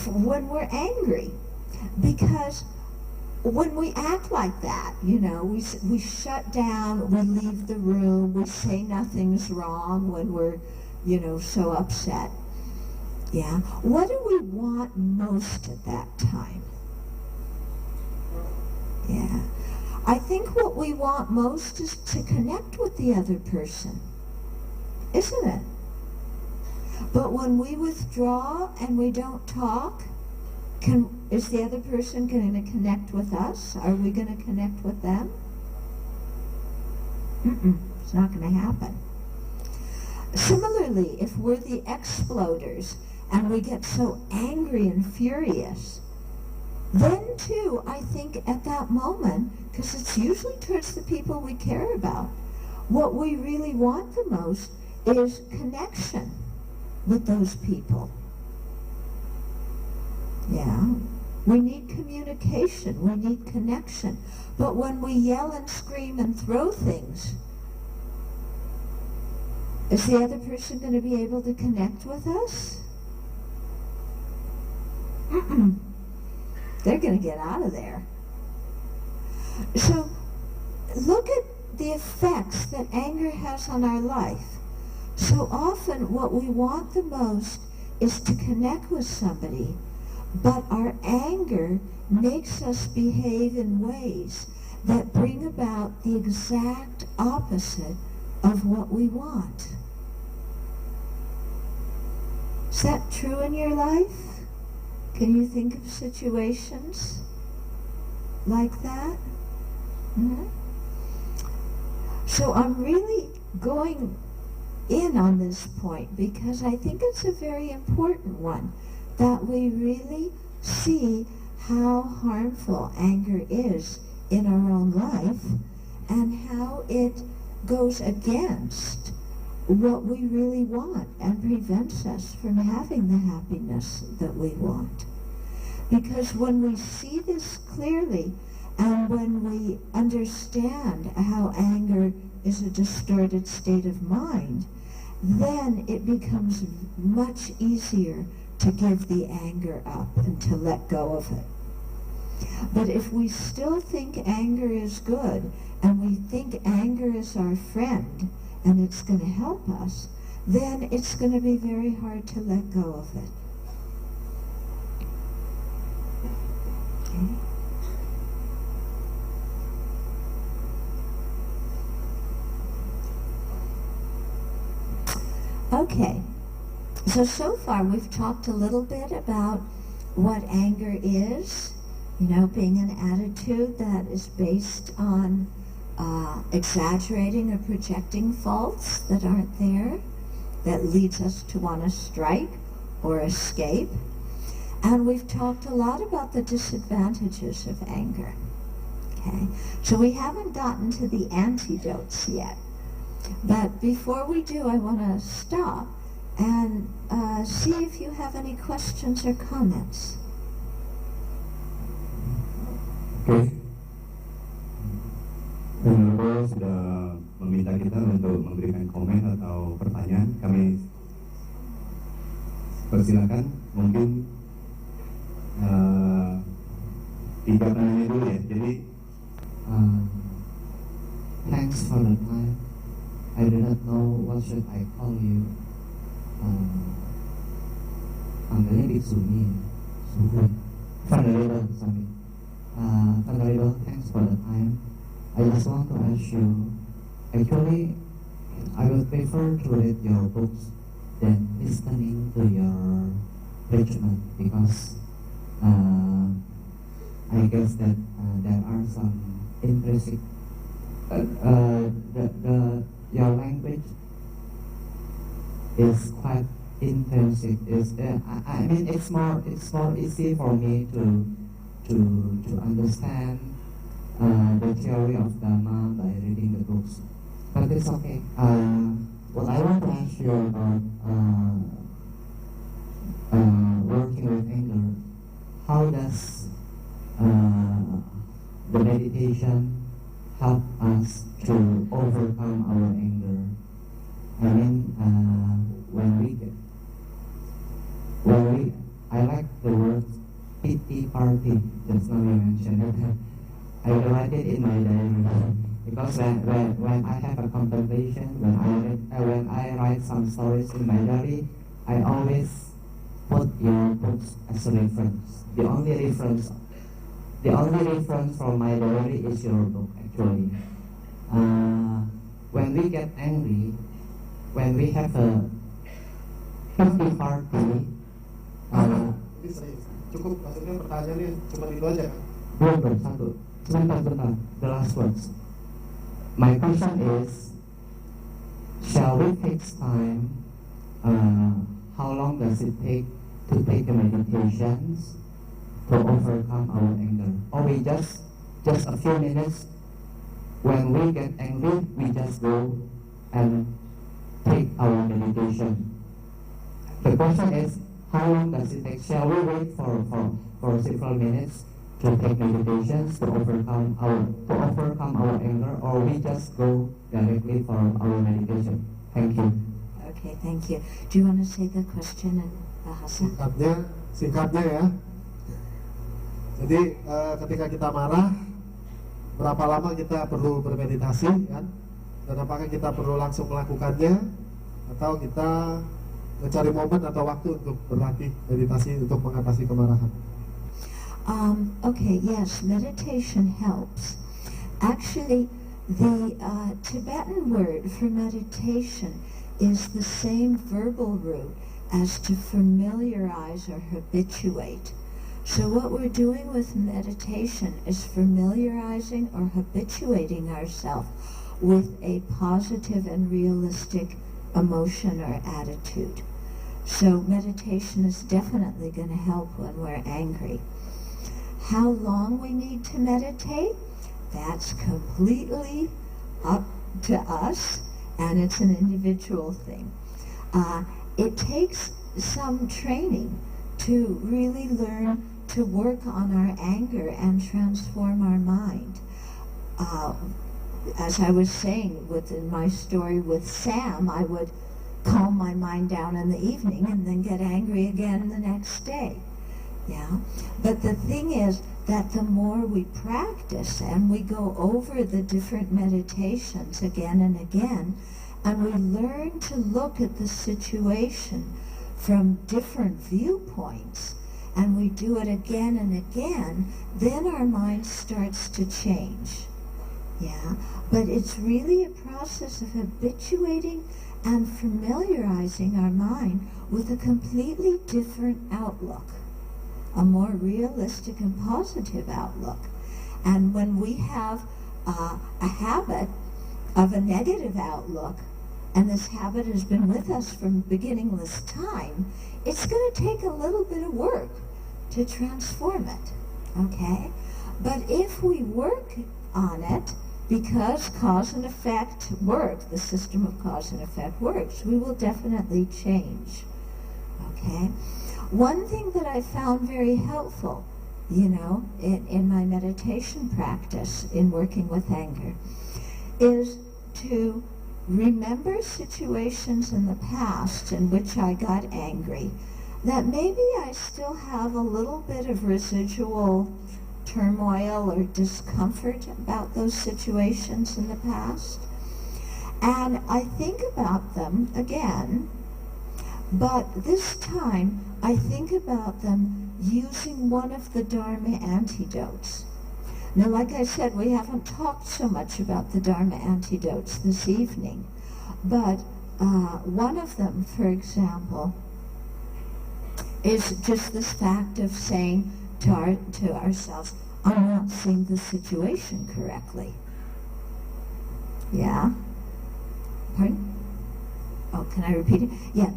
when we're angry. Because when we act like that, you know, we shut down, we leave the room, we say nothing's wrong when we're, you know, so upset. Yeah? What do we want most at that time? Yeah. I think what we want most is to connect with the other person, isn't it? But when we withdraw and we don't talk, is the other person going to connect with us? Are we going to connect with them? It's not going to happen. Similarly, if we're the exploders and we get so angry and furious, then too, I think at that moment, because it's usually towards the people we care about, what we really want the most is connection with those people. Yeah, we need communication, we need connection. But when we yell and scream and throw things, is the other person going to be able to connect with us? They're going to get out of there. So look at the effects that anger has on our life. So often what we want the most is to connect with somebody, but our anger makes us behave in ways that bring about the exact opposite of what we want. Is that true in your life? Can you think of situations like that? Mm-hmm. So I'm really going in on this point because I think it's a very important one, that we really see how harmful anger is in our own life and how it goes against what we really want and prevents us from having the happiness that we want. Because when we see this clearly and when we understand how anger is a distorted state of mind, then it becomes much easier to give the anger up and to let go of it. But if we still think anger is good and we think anger is our friend and it's going to help us, then it's going to be very hard to let go of it. Okay, so far we've talked a little bit about what anger is, being an attitude that is based on exaggerating or projecting faults that aren't there, that leads us to want to strike or escape. And we've talked a lot about the disadvantages of anger. Okay, so we haven't gotten to the antidotes yet. But before we do, I want to stop and see if you have any questions or comments. Oke, Menurut sudah meminta kita untuk memberikan komen atau pertanyaan, kami persilakan. Mungkin 3 penanya dulu ya. Jadi, thanks for the time. I do not know what should I call you. Panggilnya Bitsuni, Venerable, sorry. Venerable, thanks for the time. I just want to ask you, actually, I would prefer to read your books than listening to your preachment because I guess that there are some intrinsic your language is quite intensive. I mean, it's more easy for me to understand the theory of Dharma by reading the books. But it's okay. What I want to ask you about working with anger. How does the meditation help us to overcome our anger? I mean, I like the word pity party. Just now you mentioned it. I write it in my diary because when I have a contemplation, when I write some stories in my diary, I always put your books as a reference. The only reference from my diary is your book, actually. When we get angry, when we have a pity party, cukup, maksudnya pertanyaannya cuma itu aja kan? Belum, satu. Sebentar, the last words. My question is, shall we take time? How long does it take to take the meditations to overcome our anger? Or we just a few minutes, when we get angry, we just go and take our meditation. The question is, how long does it take? Shall we wait for several minutes to take meditations to overcome our anger, or we just go directly for our meditation? Thank you. Okay, thank you. Do you want to say the question in Bahasa? Singkatnya ya. Jadi ketika kita marah, berapa lama kita perlu bermeditasi kan? Dan apakah kita perlu langsung melakukannya atau kita mencari momen atau waktu untuk berlatih meditasi untuk mengatasi kemarahan? Okay, yes, meditation helps. Actually, the Tibetan word for meditation is the same verbal root as to familiarize or habituate. So what we're doing with meditation is familiarizing or habituating ourselves with a positive and realistic emotion or attitude. So meditation is definitely going to help when we're angry. How long we need to meditate? That's completely up to us, and it's an individual thing. It takes some training to really learn to work on our anger and transform our mind. As I was saying within my story with Sam, I would calm my mind down in the evening and then get angry again the next day. Yeah, but the thing is that the more we practice and we go over the different meditations again and again, and we learn to look at the situation from different viewpoints, and we do it again and again, then our mind starts to change. Yeah, but it's really a process of habituating and familiarizing our mind with a completely different outlook, a more realistic and positive outlook. And when we have a habit of a negative outlook, and this habit has been with us from beginningless time, it's going to take a little bit of work to transform it, okay? But if we work on it, because cause and effect work, the system of cause and effect works, we will definitely change, okay? One thing that I found very helpful, in my meditation practice in working with anger, is to remember situations in the past in which I got angry that maybe I still have a little bit of residual turmoil or discomfort about those situations in the past. And I think about them again, but this time I think about them using one of the Dharma antidotes. Now, like I said, we haven't talked so much about the Dharma antidotes this evening, but one of them, for example, is just this fact of saying to ourselves, I'm not seeing the situation correctly. Yeah? Pardon? Oh, can I repeat it? Yeah,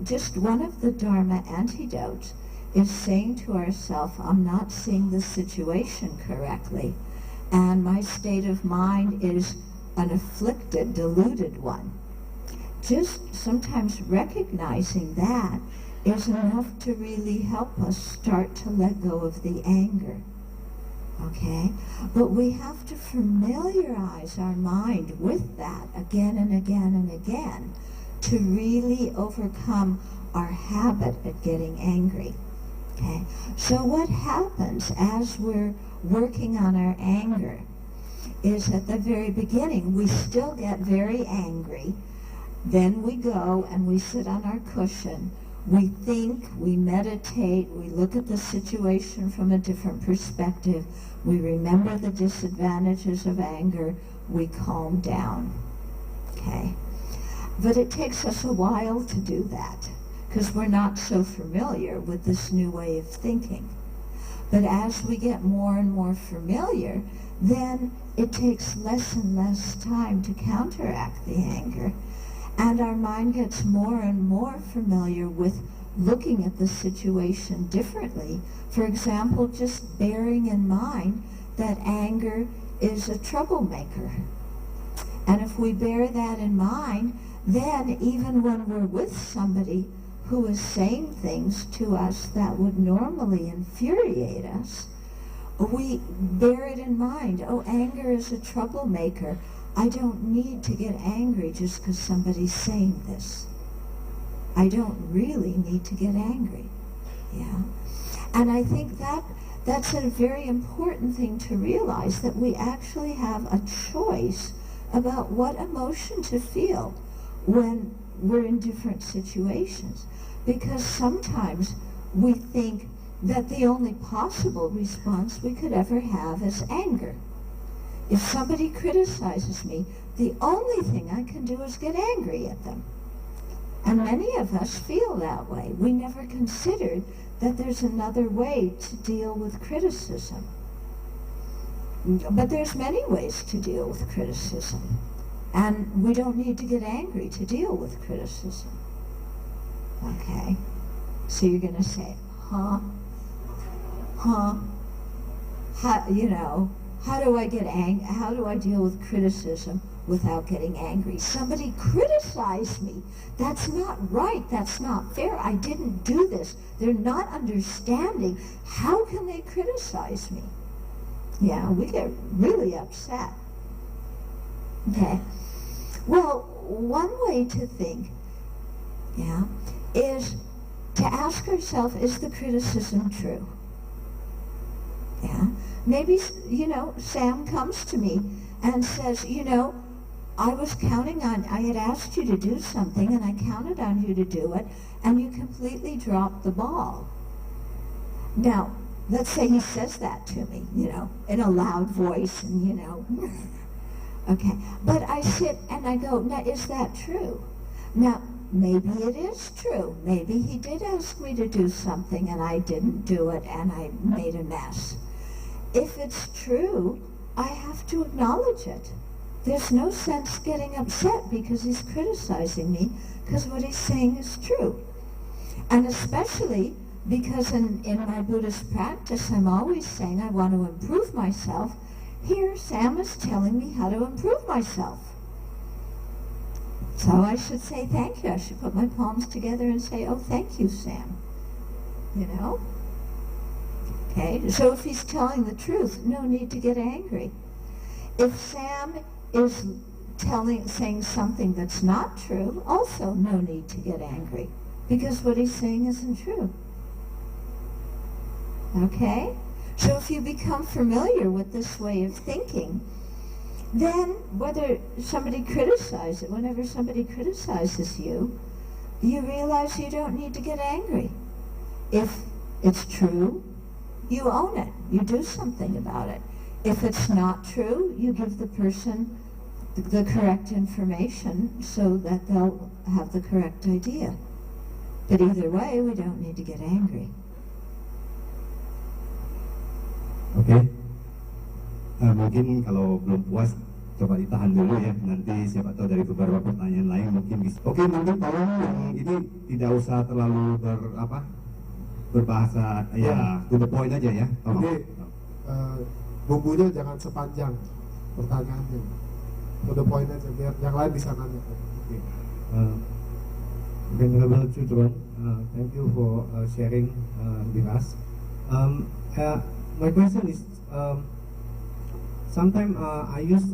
just one of the Dharma antidotes is saying to ourselves, I'm not seeing the situation correctly, and my state of mind is an afflicted, deluded one. Just sometimes recognizing that is enough to really help us start to let go of the anger. Okay? But we have to familiarize our mind with that again and again and again to really overcome our habit of getting angry. Okay? So what happens as we're working on our anger is at the very beginning we still get very angry. Then we go and we sit on our cushion. We think, we meditate, we look at the situation from a different perspective. We remember the disadvantages of anger. We calm down. Okay? But it takes us a while to do that because we're not so familiar with this new way of thinking. But as we get more and more familiar, then it takes less and less time to counteract the anger. And our mind gets more and more familiar with looking at the situation differently. For example, just bearing in mind that anger is a troublemaker. And if we bear that in mind, then even when we're with somebody who is saying things to us that would normally infuriate us, we bear it in mind. Oh, anger is a troublemaker. I don't need to get angry just because somebody's saying this. I don't really need to get angry. Yeah? And I think that's a very important thing to realize, that we actually have a choice about what emotion to feel, when we're in different situations. Because sometimes we think that the only possible response we could ever have is anger. If somebody criticizes me, the only thing I can do is get angry at them. And many of us feel that way. We never considered that there's another way to deal with criticism. But there's many ways to deal with criticism. And we don't need to get angry to deal with criticism. Okay? So you're going to say, huh? How do I get how do I deal with criticism without getting angry? Somebody criticized me. That's not right. That's not fair. I didn't do this. They're not understanding. How can they criticize me? Yeah, we get really upset. Okay. Well, one way to think, is to ask ourselves, is the criticism true? Yeah. Maybe, Sam comes to me and says, I was counting on, I had asked you to do something and I counted on you to do it and you completely dropped the ball. Now, let's say he says that to me, in a loud voice and, okay. But I sit and I go, now, is that true? Now, maybe it is true. Maybe he did ask me to do something and I didn't do it and I made a mess. If it's true, I have to acknowledge it. There's no sense getting upset because he's criticizing me, because what he's saying is true. And especially because in my Buddhist practice, I'm always saying I want to improve myself. Here, Sam is telling me how to improve myself. So I should say thank you. I should put my palms together and say, oh, thank you, Sam. Okay, so if he's telling the truth, no need to get angry. If Sam is saying something that's not true, also no need to get angry, because what he's saying isn't true. Okay? So if you become familiar with this way of thinking, then whenever somebody criticizes you, you realize you don't need to get angry. If it's true, you own it. You do something about it. If it's not true, you give the person the correct information so that they'll have the correct idea. But either way, we don't need to get angry. Oke. Mungkin kalau belum puas, coba ditahan dulu ya. Nanti siapa tahu dari beberapa pertanyaan lain mungkin bisa. Oke, mungkin tolong yang ini tidak usah terlalu berbahasa ya, to the point aja ya. Jadi bumbunya jangan sepanjang pertanyaannya, to the point aja biar yang lain bisa nanya. Okay. Venerable Chudron, thank you for sharing with us. My question is, sometimes I use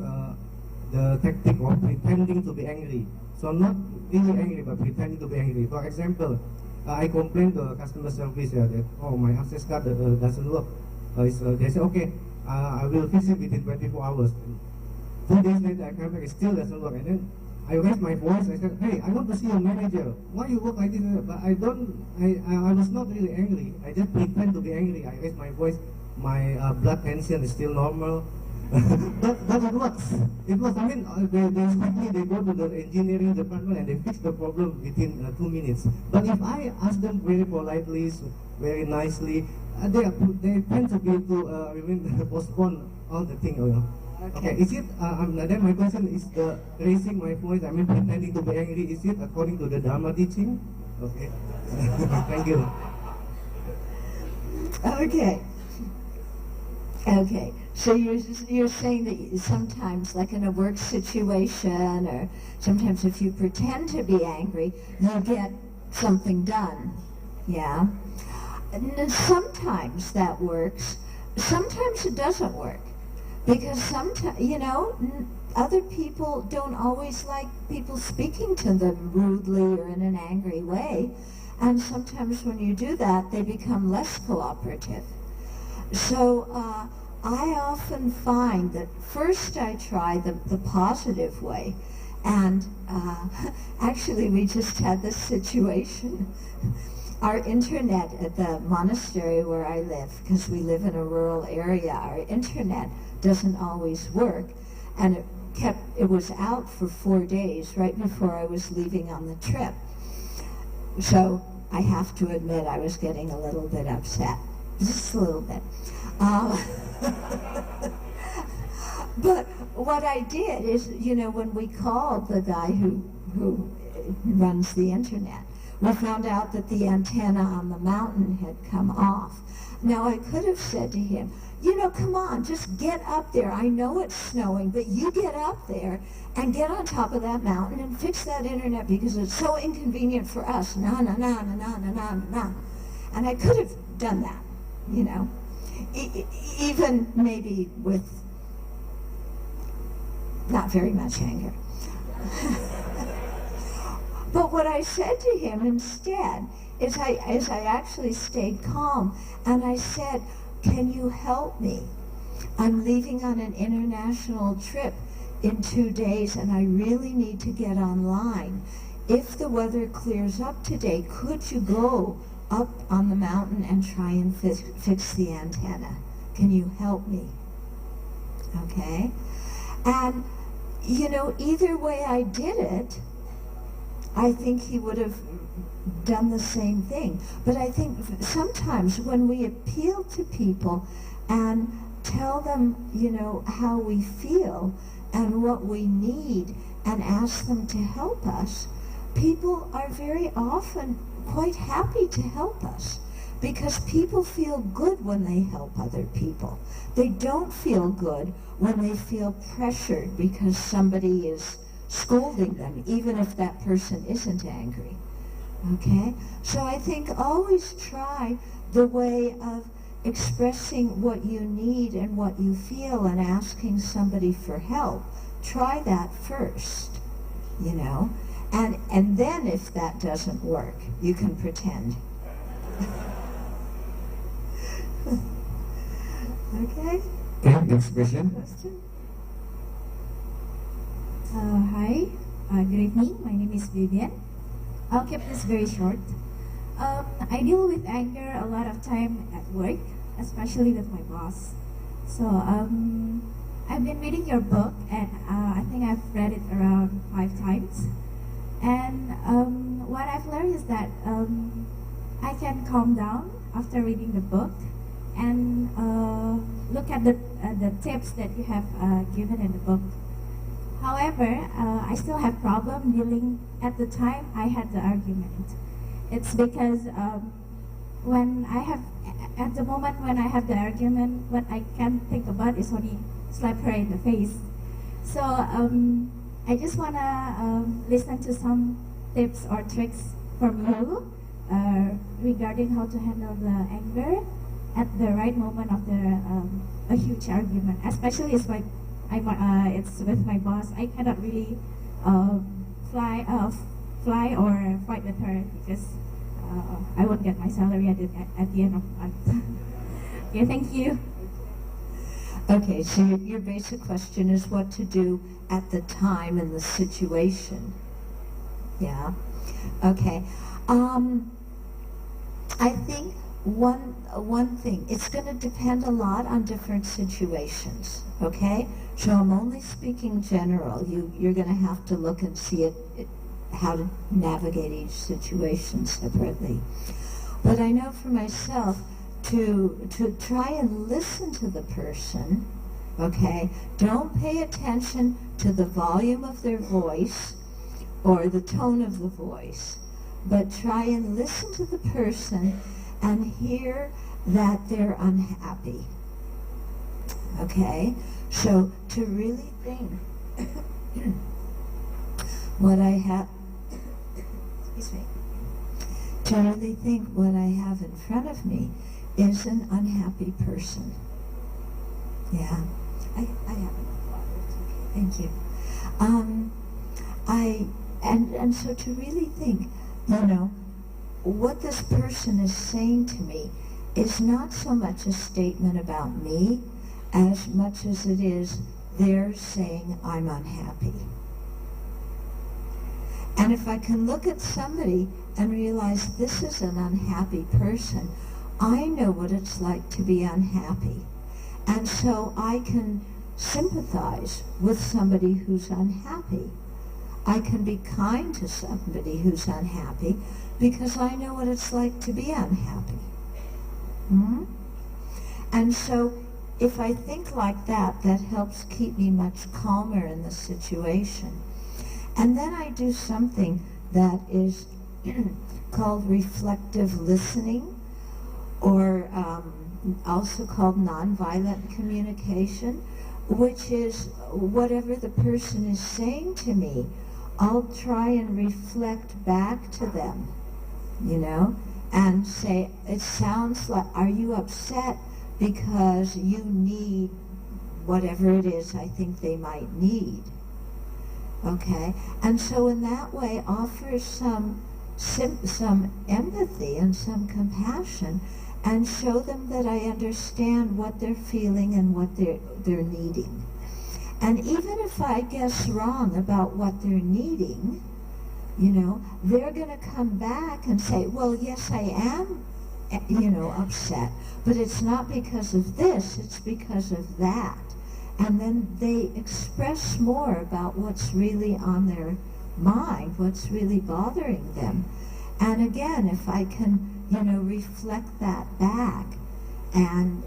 the tactic of pretending to be angry. So not really angry, but pretending to be angry. For example, I complained to customer service that my access card doesn't work. They say okay, I will fix it within 24 hours. 2 days later I come back, it still doesn't work. And then I raised my voice. I said, hey, I want to see your manager. Why you work like this? But I was not really angry. I just pretend to be angry. I raised my voice. My blood tension is still normal. but it works. It works. I mean, they go to the engineering department and they fix the problem within 2 minutes. But if I ask them very politely, very nicely, they tend to be to postpone all the thing. Okay. Is it? Then my question is the raising my voice. I mean, pretending to be angry. Is it according to the Dharma teaching? Okay. Thank you. Okay. Okay, so you're saying that sometimes, like in a work situation, or sometimes if you pretend to be angry, you get something done, yeah? And sometimes that works, sometimes it doesn't work, because sometimes, other people don't always like people speaking to them rudely or in an angry way, and sometimes when you do that, they become less cooperative. So I often find that first I try the positive way, And actually, we just had this situation. Our internet at the monastery where I live, because we live in a rural area, our internet doesn't always work. And it was out for 4 days right before I was leaving on the trip. So I have to admit I was getting a little bit upset. Just a little bit. But what I did is, when we called the guy who runs the internet, we found out that the antenna on the mountain had come off. Now, I could have said to him, come on, just get up there. I know it's snowing, but you get up there and get on top of that mountain and fix that internet because it's so inconvenient for us. And I could have done that, even maybe with not very much anger. But what I said to him instead is I actually stayed calm, and I said, can you help me? I'm leaving on an international trip in 2 days, and I really need to get online. If the weather clears up today, could you go up on the mountain and try and fix the antenna? Can you help me? Okay? And, either way I did it, I think he would have done the same thing. But I think sometimes when we appeal to people and tell them, how we feel and what we need and ask them to help us, people are very often quite happy to help us because people feel good when they help other people. They don't feel good when they feel pressured because somebody is scolding them, even if that person isn't angry. Okay? So I think always try the way of expressing what you need and what you feel and asking somebody for help. Try that first, and then if that doesn't work, you can pretend. Okay? Okay, next question. Hi, good evening. My name is Vivian. I'll keep this very short. I deal with anger a lot of time at work, especially with my boss. So I've been reading your book, and I think I've read it around 5 times. And what I've learned is that I can calm down after reading the book and look at the tips that you have given in the book. However, I still have problem dealing at the time I had the argument. It's because when I have, at the moment when I have the argument, what I can think about is when he slapped her in the face. So I just want to listen to some tips or tricks from you regarding how to handle the anger at the right moment of a huge argument, especially it's like it's with my boss. I cannot really fly or fight with her because I won't get my salary at the end of the month. Okay, thank you. Okay, so your basic question is what to do at the time in the situation. Yeah. Okay. I think one thing, it's going to depend a lot on different situations. Okay, so I'm only speaking general. You're going to have to look and see how to navigate each situation separately. But I know for myself to try and listen to the person. Okay, don't pay attention to the volume of their voice or the tone of the voice, but try and listen to the person and hear that they're unhappy. Okay, so to really think what I have, excuse me, to really think what I have in front of me is an unhappy person. Yeah, I have enough water. Thank you. And so to really think, what this person is saying to me is not so much a statement about me as much as it is they're saying I'm unhappy. And if I can look at somebody and realize this is an unhappy person, I know what it's like to be unhappy. And so I can sympathize with somebody who's unhappy. I can be kind to somebody who's unhappy because I know what it's like to be unhappy. And so if I think like that, that helps keep me much calmer in the situation. And then I do something that is called reflective listening, or also called nonviolent communication, which is whatever the person is saying to me, I'll try and reflect back to them, you know, and say, it sounds like, are you upset because you need whatever it is I think they might need? Okay, and so in that way offer some empathy and some compassion, and show them that I understand what they're feeling and what they're needing. And even if I guess wrong about what they're needing, you know, they're going to come back and say, well, yes, I am, you know, upset, but it's not because of this, it's because of that. And then they express more about what's really on their mind, what's really bothering them. And again, if I can, you know, reflect that back and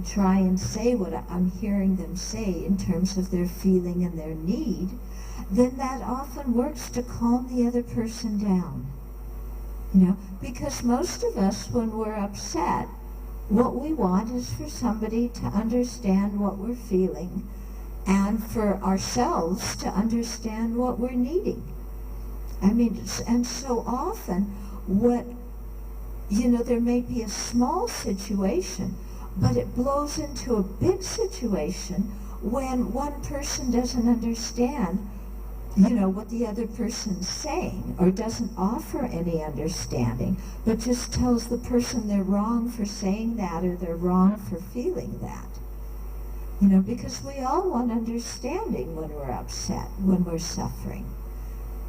try and say what I'm hearing them say in terms of their feeling and their need, then that often works to calm the other person down. You know, because most of us, when we're upset, what we want is for somebody to understand what we're feeling and for ourselves to understand what we're needing. I mean, and so often what, you know, there may be a small situation, but it blows into a big situation when one person doesn't understand, you know, what the other person's saying, or doesn't offer any understanding, but just tells the person they're wrong for saying that, or they're wrong for feeling that. You know, because we all want understanding when we're upset, when we're suffering.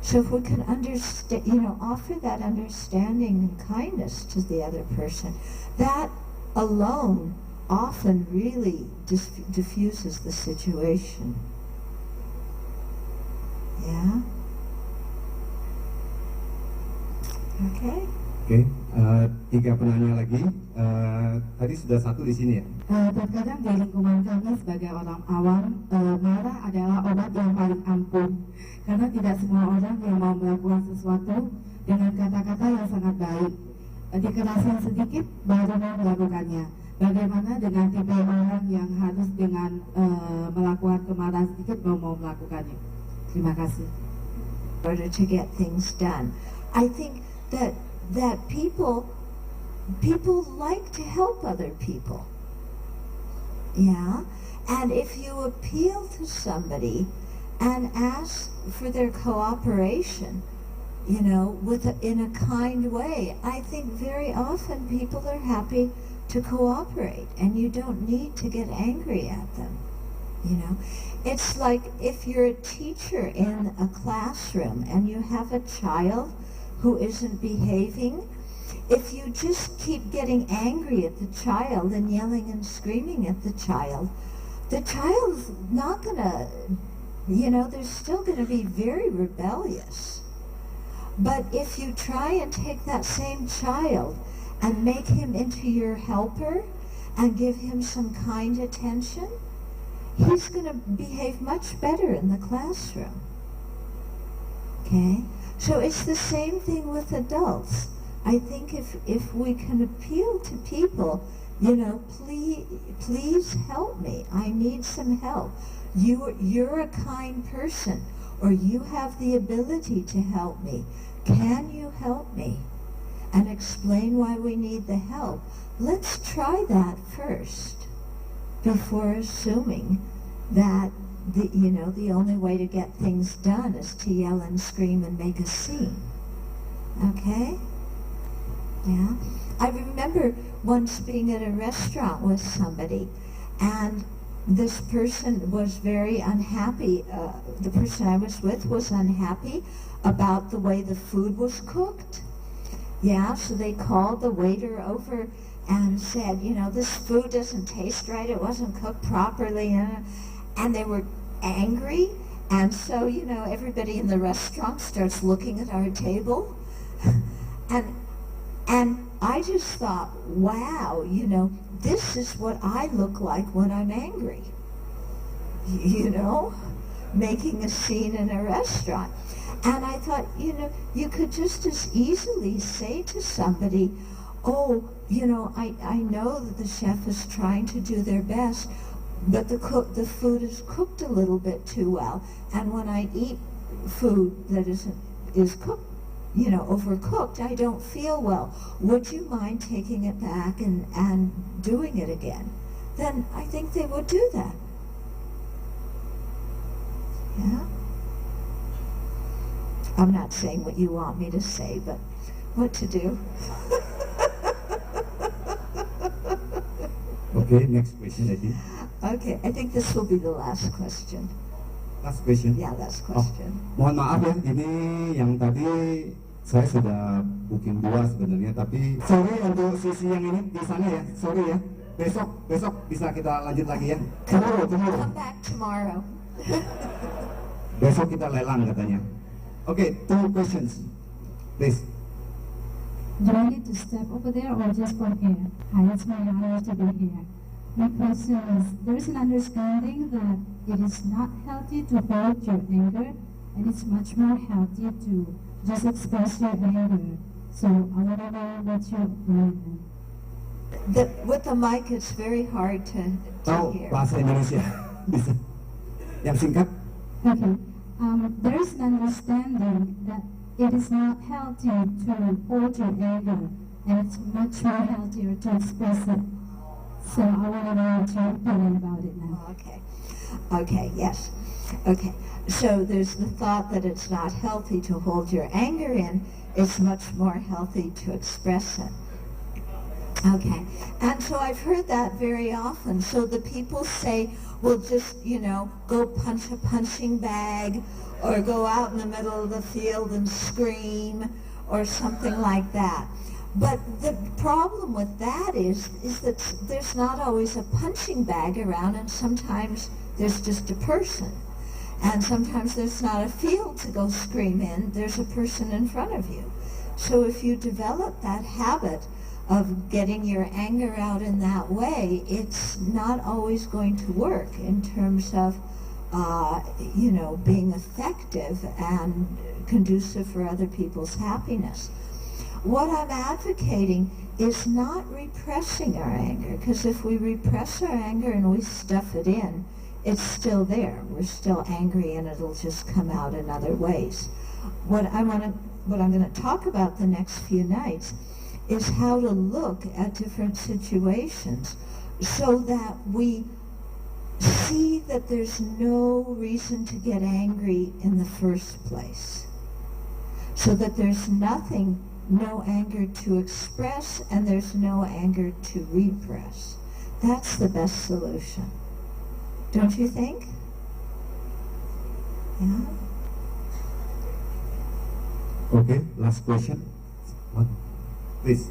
So if we can understand, you know, offer that understanding and kindness to the other person, that alone often really diffuses the situation. Ya, oke. Oke, 3 penanya lagi. Tadi sudah 1 di sini ya. Terkadang di lingkungan kami sebagai orang awam, marah adalah obat yang paling ampuh, karena tidak semua orang yang mau melakukan sesuatu dengan kata-kata yang sangat baik. Dikerasin sedikit baru mau melakukannya. Bagaimana dengan tipe orang yang harus dengan melakukan kemarahan sedikit baru mau melakukannya? Terima kasih. In order to get things done, I think that people like to help other people. Yeah, and if you appeal to somebody and ask for their cooperation, you know, in a kind way, I think very often people are happy to cooperate, and you don't need to get angry at them. You know, it's like if you're a teacher in a classroom and you have a child who isn't behaving, if you just keep getting angry at the child and yelling and screaming at the child's not gonna, you know, they're still gonna be very rebellious. But if you try and take that same child and make him into your helper and give him some kind attention, he's going to behave much better in the classroom. Okay? So it's the same thing with adults. I think if we can appeal to people, you know, please help me. I need some help. You're a kind person, or you have the ability to help me. Can you help me? And explain why we need the help. Let's try that first, before assuming that the only way to get things done is to yell and scream and make a scene. Okay? Yeah. I remember once being at a restaurant with somebody, and this person was very unhappy. The person I was with was unhappy about the way the food was cooked. Yeah, so they called the waiter over and said, you know, this food doesn't taste right, it wasn't cooked properly, and they were angry. And so, you know, everybody in the restaurant starts looking at our table. and I just thought, wow, you know, this is what I look like when I'm angry. You know, making a scene in a restaurant. And I thought, you know, you could just as easily say to somebody, oh, you know, I know that the chef is trying to do their best, but the food is cooked a little bit too well. And when I eat food that is cooked, you know, overcooked, I don't feel well. Would you mind taking it back and doing it again? Then I think they would do that. Yeah? I'm not saying what you want me to say, but what to do. Okay, next question, Lady. Okay, I think this will be the last question. Last question. Yeah, last question. Mohon maaf ya, ini yang tadi saya sudah booking 2 sebenarnya, tapi sorry untuk sisi yang ini di sana ya, sorry ya. Besok bisa kita lanjut lagi ya. Come back tomorrow. Besok kita lelang katanya. Okay, 2 questions, please. Do I need to step over there or just from here? Hi, it's my honor to be here. My question is, there is an understanding that it is not healthy to hold your anger, and it's much more healthy to just express your anger. So I want to know what's your opinion. With the mic, it's very hard to hear. Bahasa Indonesia bisa. Yang singkat. Okay. There is an understanding that it is not healthy to hold your anger, and it's much more healthier to express it. So I want to know what your opinion about it now. Okay, yes. Okay, so there's the thought that it's not healthy to hold your anger in. It's much more healthy to express it. Okay, and so I've heard that very often. So the people say, well, just, you know, go punch a punching bag, or go out in the middle of the field and scream, or something like that. But the problem with that is that there's not always a punching bag around, and sometimes there's just a person. And sometimes there's not a field to go scream in, there's a person in front of you. So if you develop that habit of getting your anger out in that way, it's not always going to work in terms of you know, being effective and conducive for other people's happiness. What I'm advocating is not repressing our anger, because if we repress our anger and we stuff it in, it's still there. We're still angry, and it'll just come out in other ways. What I'm going to talk about the next few nights is how to look at different situations so that we see that there's no reason to get angry in the first place. So that there's no anger to express, and there's no anger to repress. That's the best solution. Don't you think? Yeah? Okay, last question. What? Please.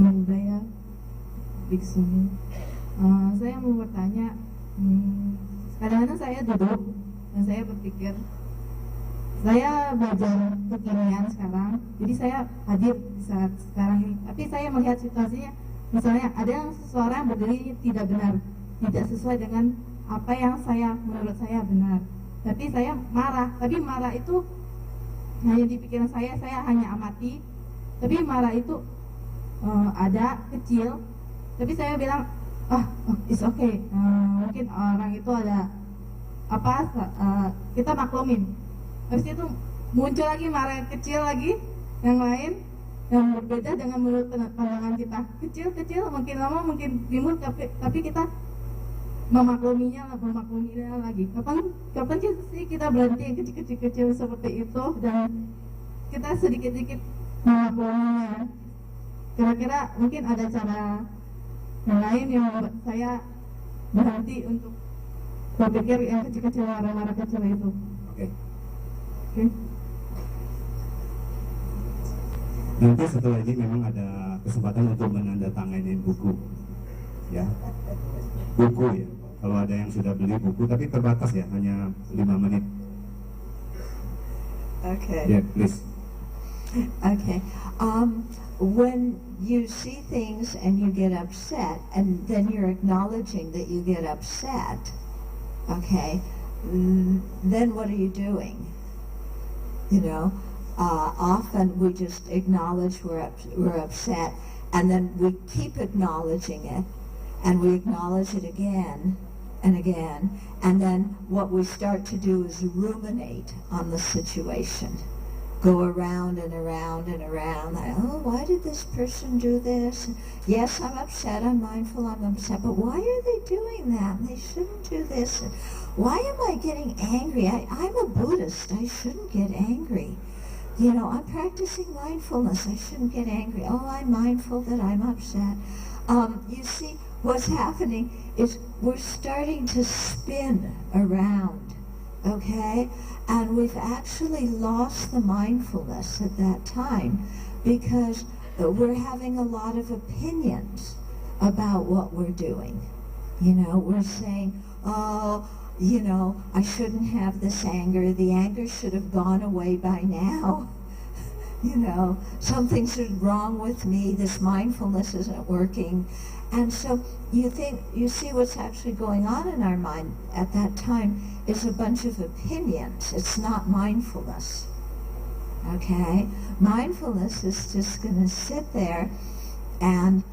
Saya Biksumi. Saya mau bertanya, kadang-kadang saya duduk dan saya berpikir, saya belajar kekinian sekarang, jadi saya hadir di saat sekarang ini. Tapi saya melihat situasinya, misalnya ada yang seseorang berdiri tidak benar, tidak sesuai dengan apa yang menurut saya benar. Tapi saya marah, tapi marah itu hanya di pikiran saya hanya amati. Tapi marah itu ada kecil, tapi saya bilang, it's okay, mungkin orang itu ada apa, kita maklumin. Habis itu muncul lagi marah kecil lagi, yang lain yang berbeda dengan menurut pandangan kita, kecil makin lama mungkin timbul, tapi kita memakluminya lagi. Kapan sih kita berhenti yang kecil seperti itu dan kita sedikit-sedikit memakluminya? Kira-kira mungkin ada cara yang lain yang membuat saya berhenti untuk berpikir yang kecil-kecil, marah-marah kecil itu. Oke. Oke. Nanti setelah ini memang ada kesempatan untuk menandatangani buku, ya, buku ya. Kalau ada yang sudah beli buku, tapi terbatas ya, hanya 5 menit. Okay. Yeah, please. Okay. When you see things and you get upset, and then you're acknowledging that you get upset, okay, then what are you doing? You know, often we just acknowledge we're upset, and then we keep acknowledging it, and we acknowledge it again and again, and then what we start to do is ruminate on the situation. Go around and around and around. Oh, why did this person do this? Yes, I'm upset, I'm mindful, I'm upset, but why are they doing that? They shouldn't do this. Why am I getting angry? I'm a Buddhist, I shouldn't get angry. You know, I'm practicing mindfulness, I shouldn't get angry. Oh, I'm mindful that I'm upset. You see, what's happening is we're starting to spin around, okay? And we've actually lost the mindfulness at that time because we're having a lot of opinions about what we're doing. You know, we're saying, oh, you know, I shouldn't have this anger. The anger should have gone away by now. You know, something's wrong with me. This mindfulness isn't working. And so you see what's actually going on in our mind at that time is a bunch of opinions. It's not mindfulness. Okay? Mindfulness is just going to sit there and,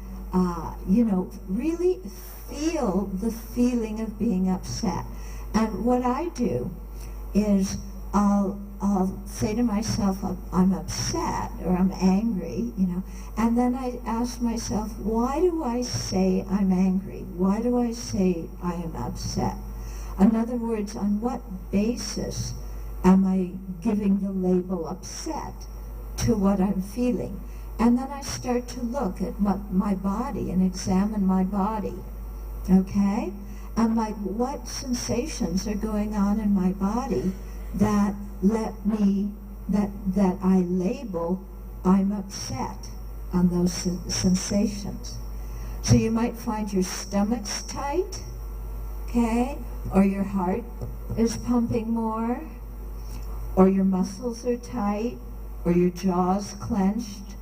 you know, really feel the feeling of being upset. And what I do is I'll say to myself, I'm upset or I'm angry, you know, and then I ask myself, why do I say I'm angry? Why do I say I am upset? In other words, on what basis am I giving the label upset to what I'm feeling? And then I start to look at my body and examine my body, okay? And what sensations are going on in my body that that I label I'm upset on those sensations. So you might find your stomach's tight, okay, or your heart is pumping more, or your muscles are tight, or your jaw's clenched,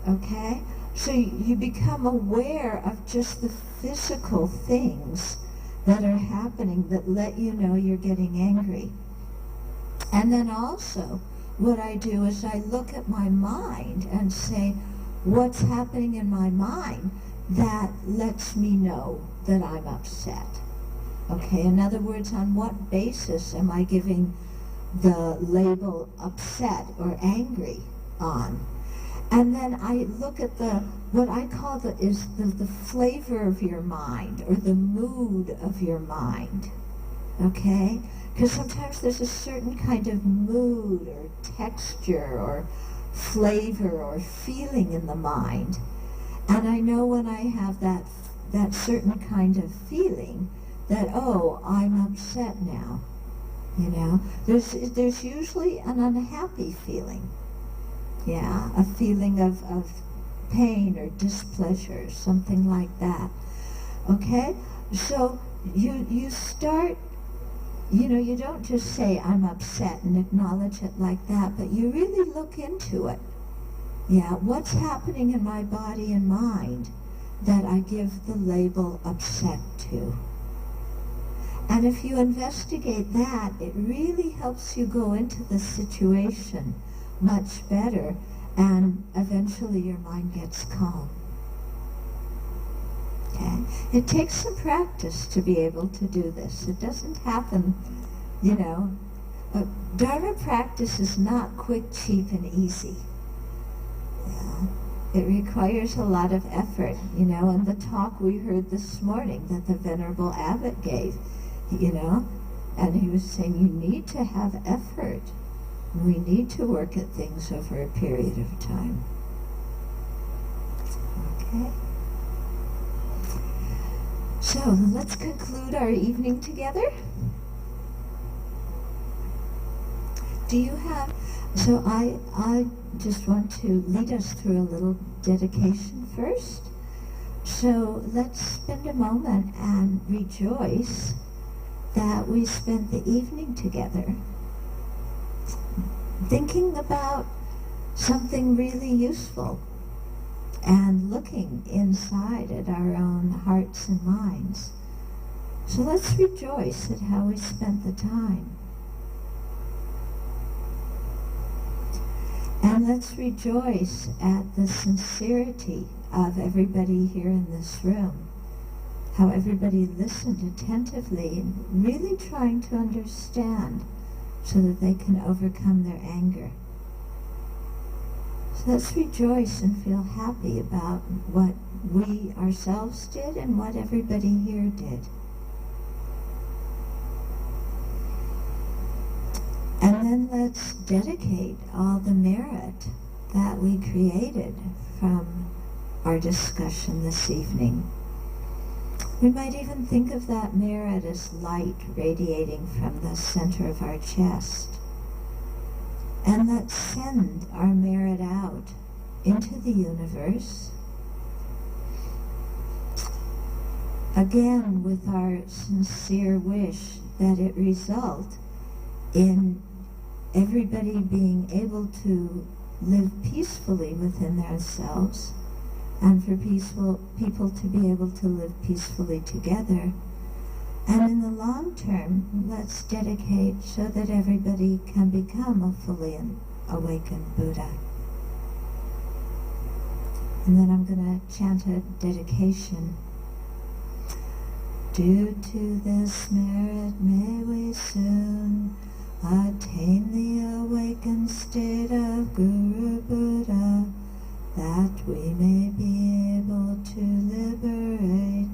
okay? So you become aware of just the physical things that are happening that let you know you're getting angry. And then also, what I do is I look at my mind and say, what's happening in my mind that lets me know that I'm upset? Okay, in other words, on what basis am I giving the label upset or angry on? And then I look at what I call the flavor of your mind or the mood of your mind, okay? Because sometimes there's a certain kind of mood or texture or flavor or feeling in the mind. And I know when I have that certain kind of feeling that, oh, I'm upset now, you know. There's usually an unhappy feeling, yeah, a feeling of pain or displeasure, something like that, okay? So you start, you know, you don't just say I'm upset and acknowledge it like that, but you really look into it. Yeah, what's happening in my body and mind that I give the label upset to? And if you investigate that, it really helps you go into the situation much better, and eventually your mind gets calm. Okay? It takes some practice to be able to do this. It doesn't happen, you know. Dharma practice is not quick, cheap, and easy. Yeah. It requires a lot of effort, you know, and the talk we heard this morning that the Venerable Abbot gave, you know, and he was saying you need to have effort. We need to work at things over a period of time. Okay. So let's conclude our evening together. Do you have, so I just want to lead us through a little dedication first. So let's spend a moment and rejoice that we spent the evening together thinking about something really useful and looking inside at our own hearts and minds. So let's rejoice at how we spent the time. And let's rejoice at the sincerity of everybody here in this room, how everybody listened attentively and really trying to understand so that they can overcome their anger. So let's rejoice and feel happy about what we ourselves did and what everybody here did. And then let's dedicate all the merit that we created from our discussion this evening. We might even think of that merit as light radiating from the center of our chest. And let's send our merit out into the universe, again with our sincere wish that it result in everybody being able to live peacefully within themselves, and for people to be able to live peacefully together. And in the long term, let's dedicate so that everybody can become a fully awakened Buddha. And then I'm going to chant a dedication. Due to this merit, may we soon attain the awakened state of Guru Buddha, that we may be able to liberate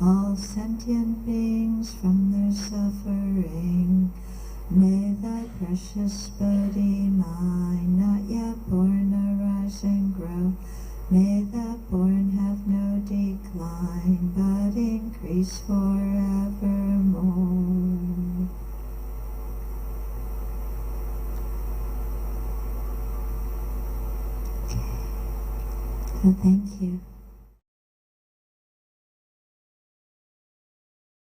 all sentient beings from their suffering. May thy precious Bodhi mind, not yet born, arise and grow. May that born have no decline, but increase forevermore. Okay. So thank you.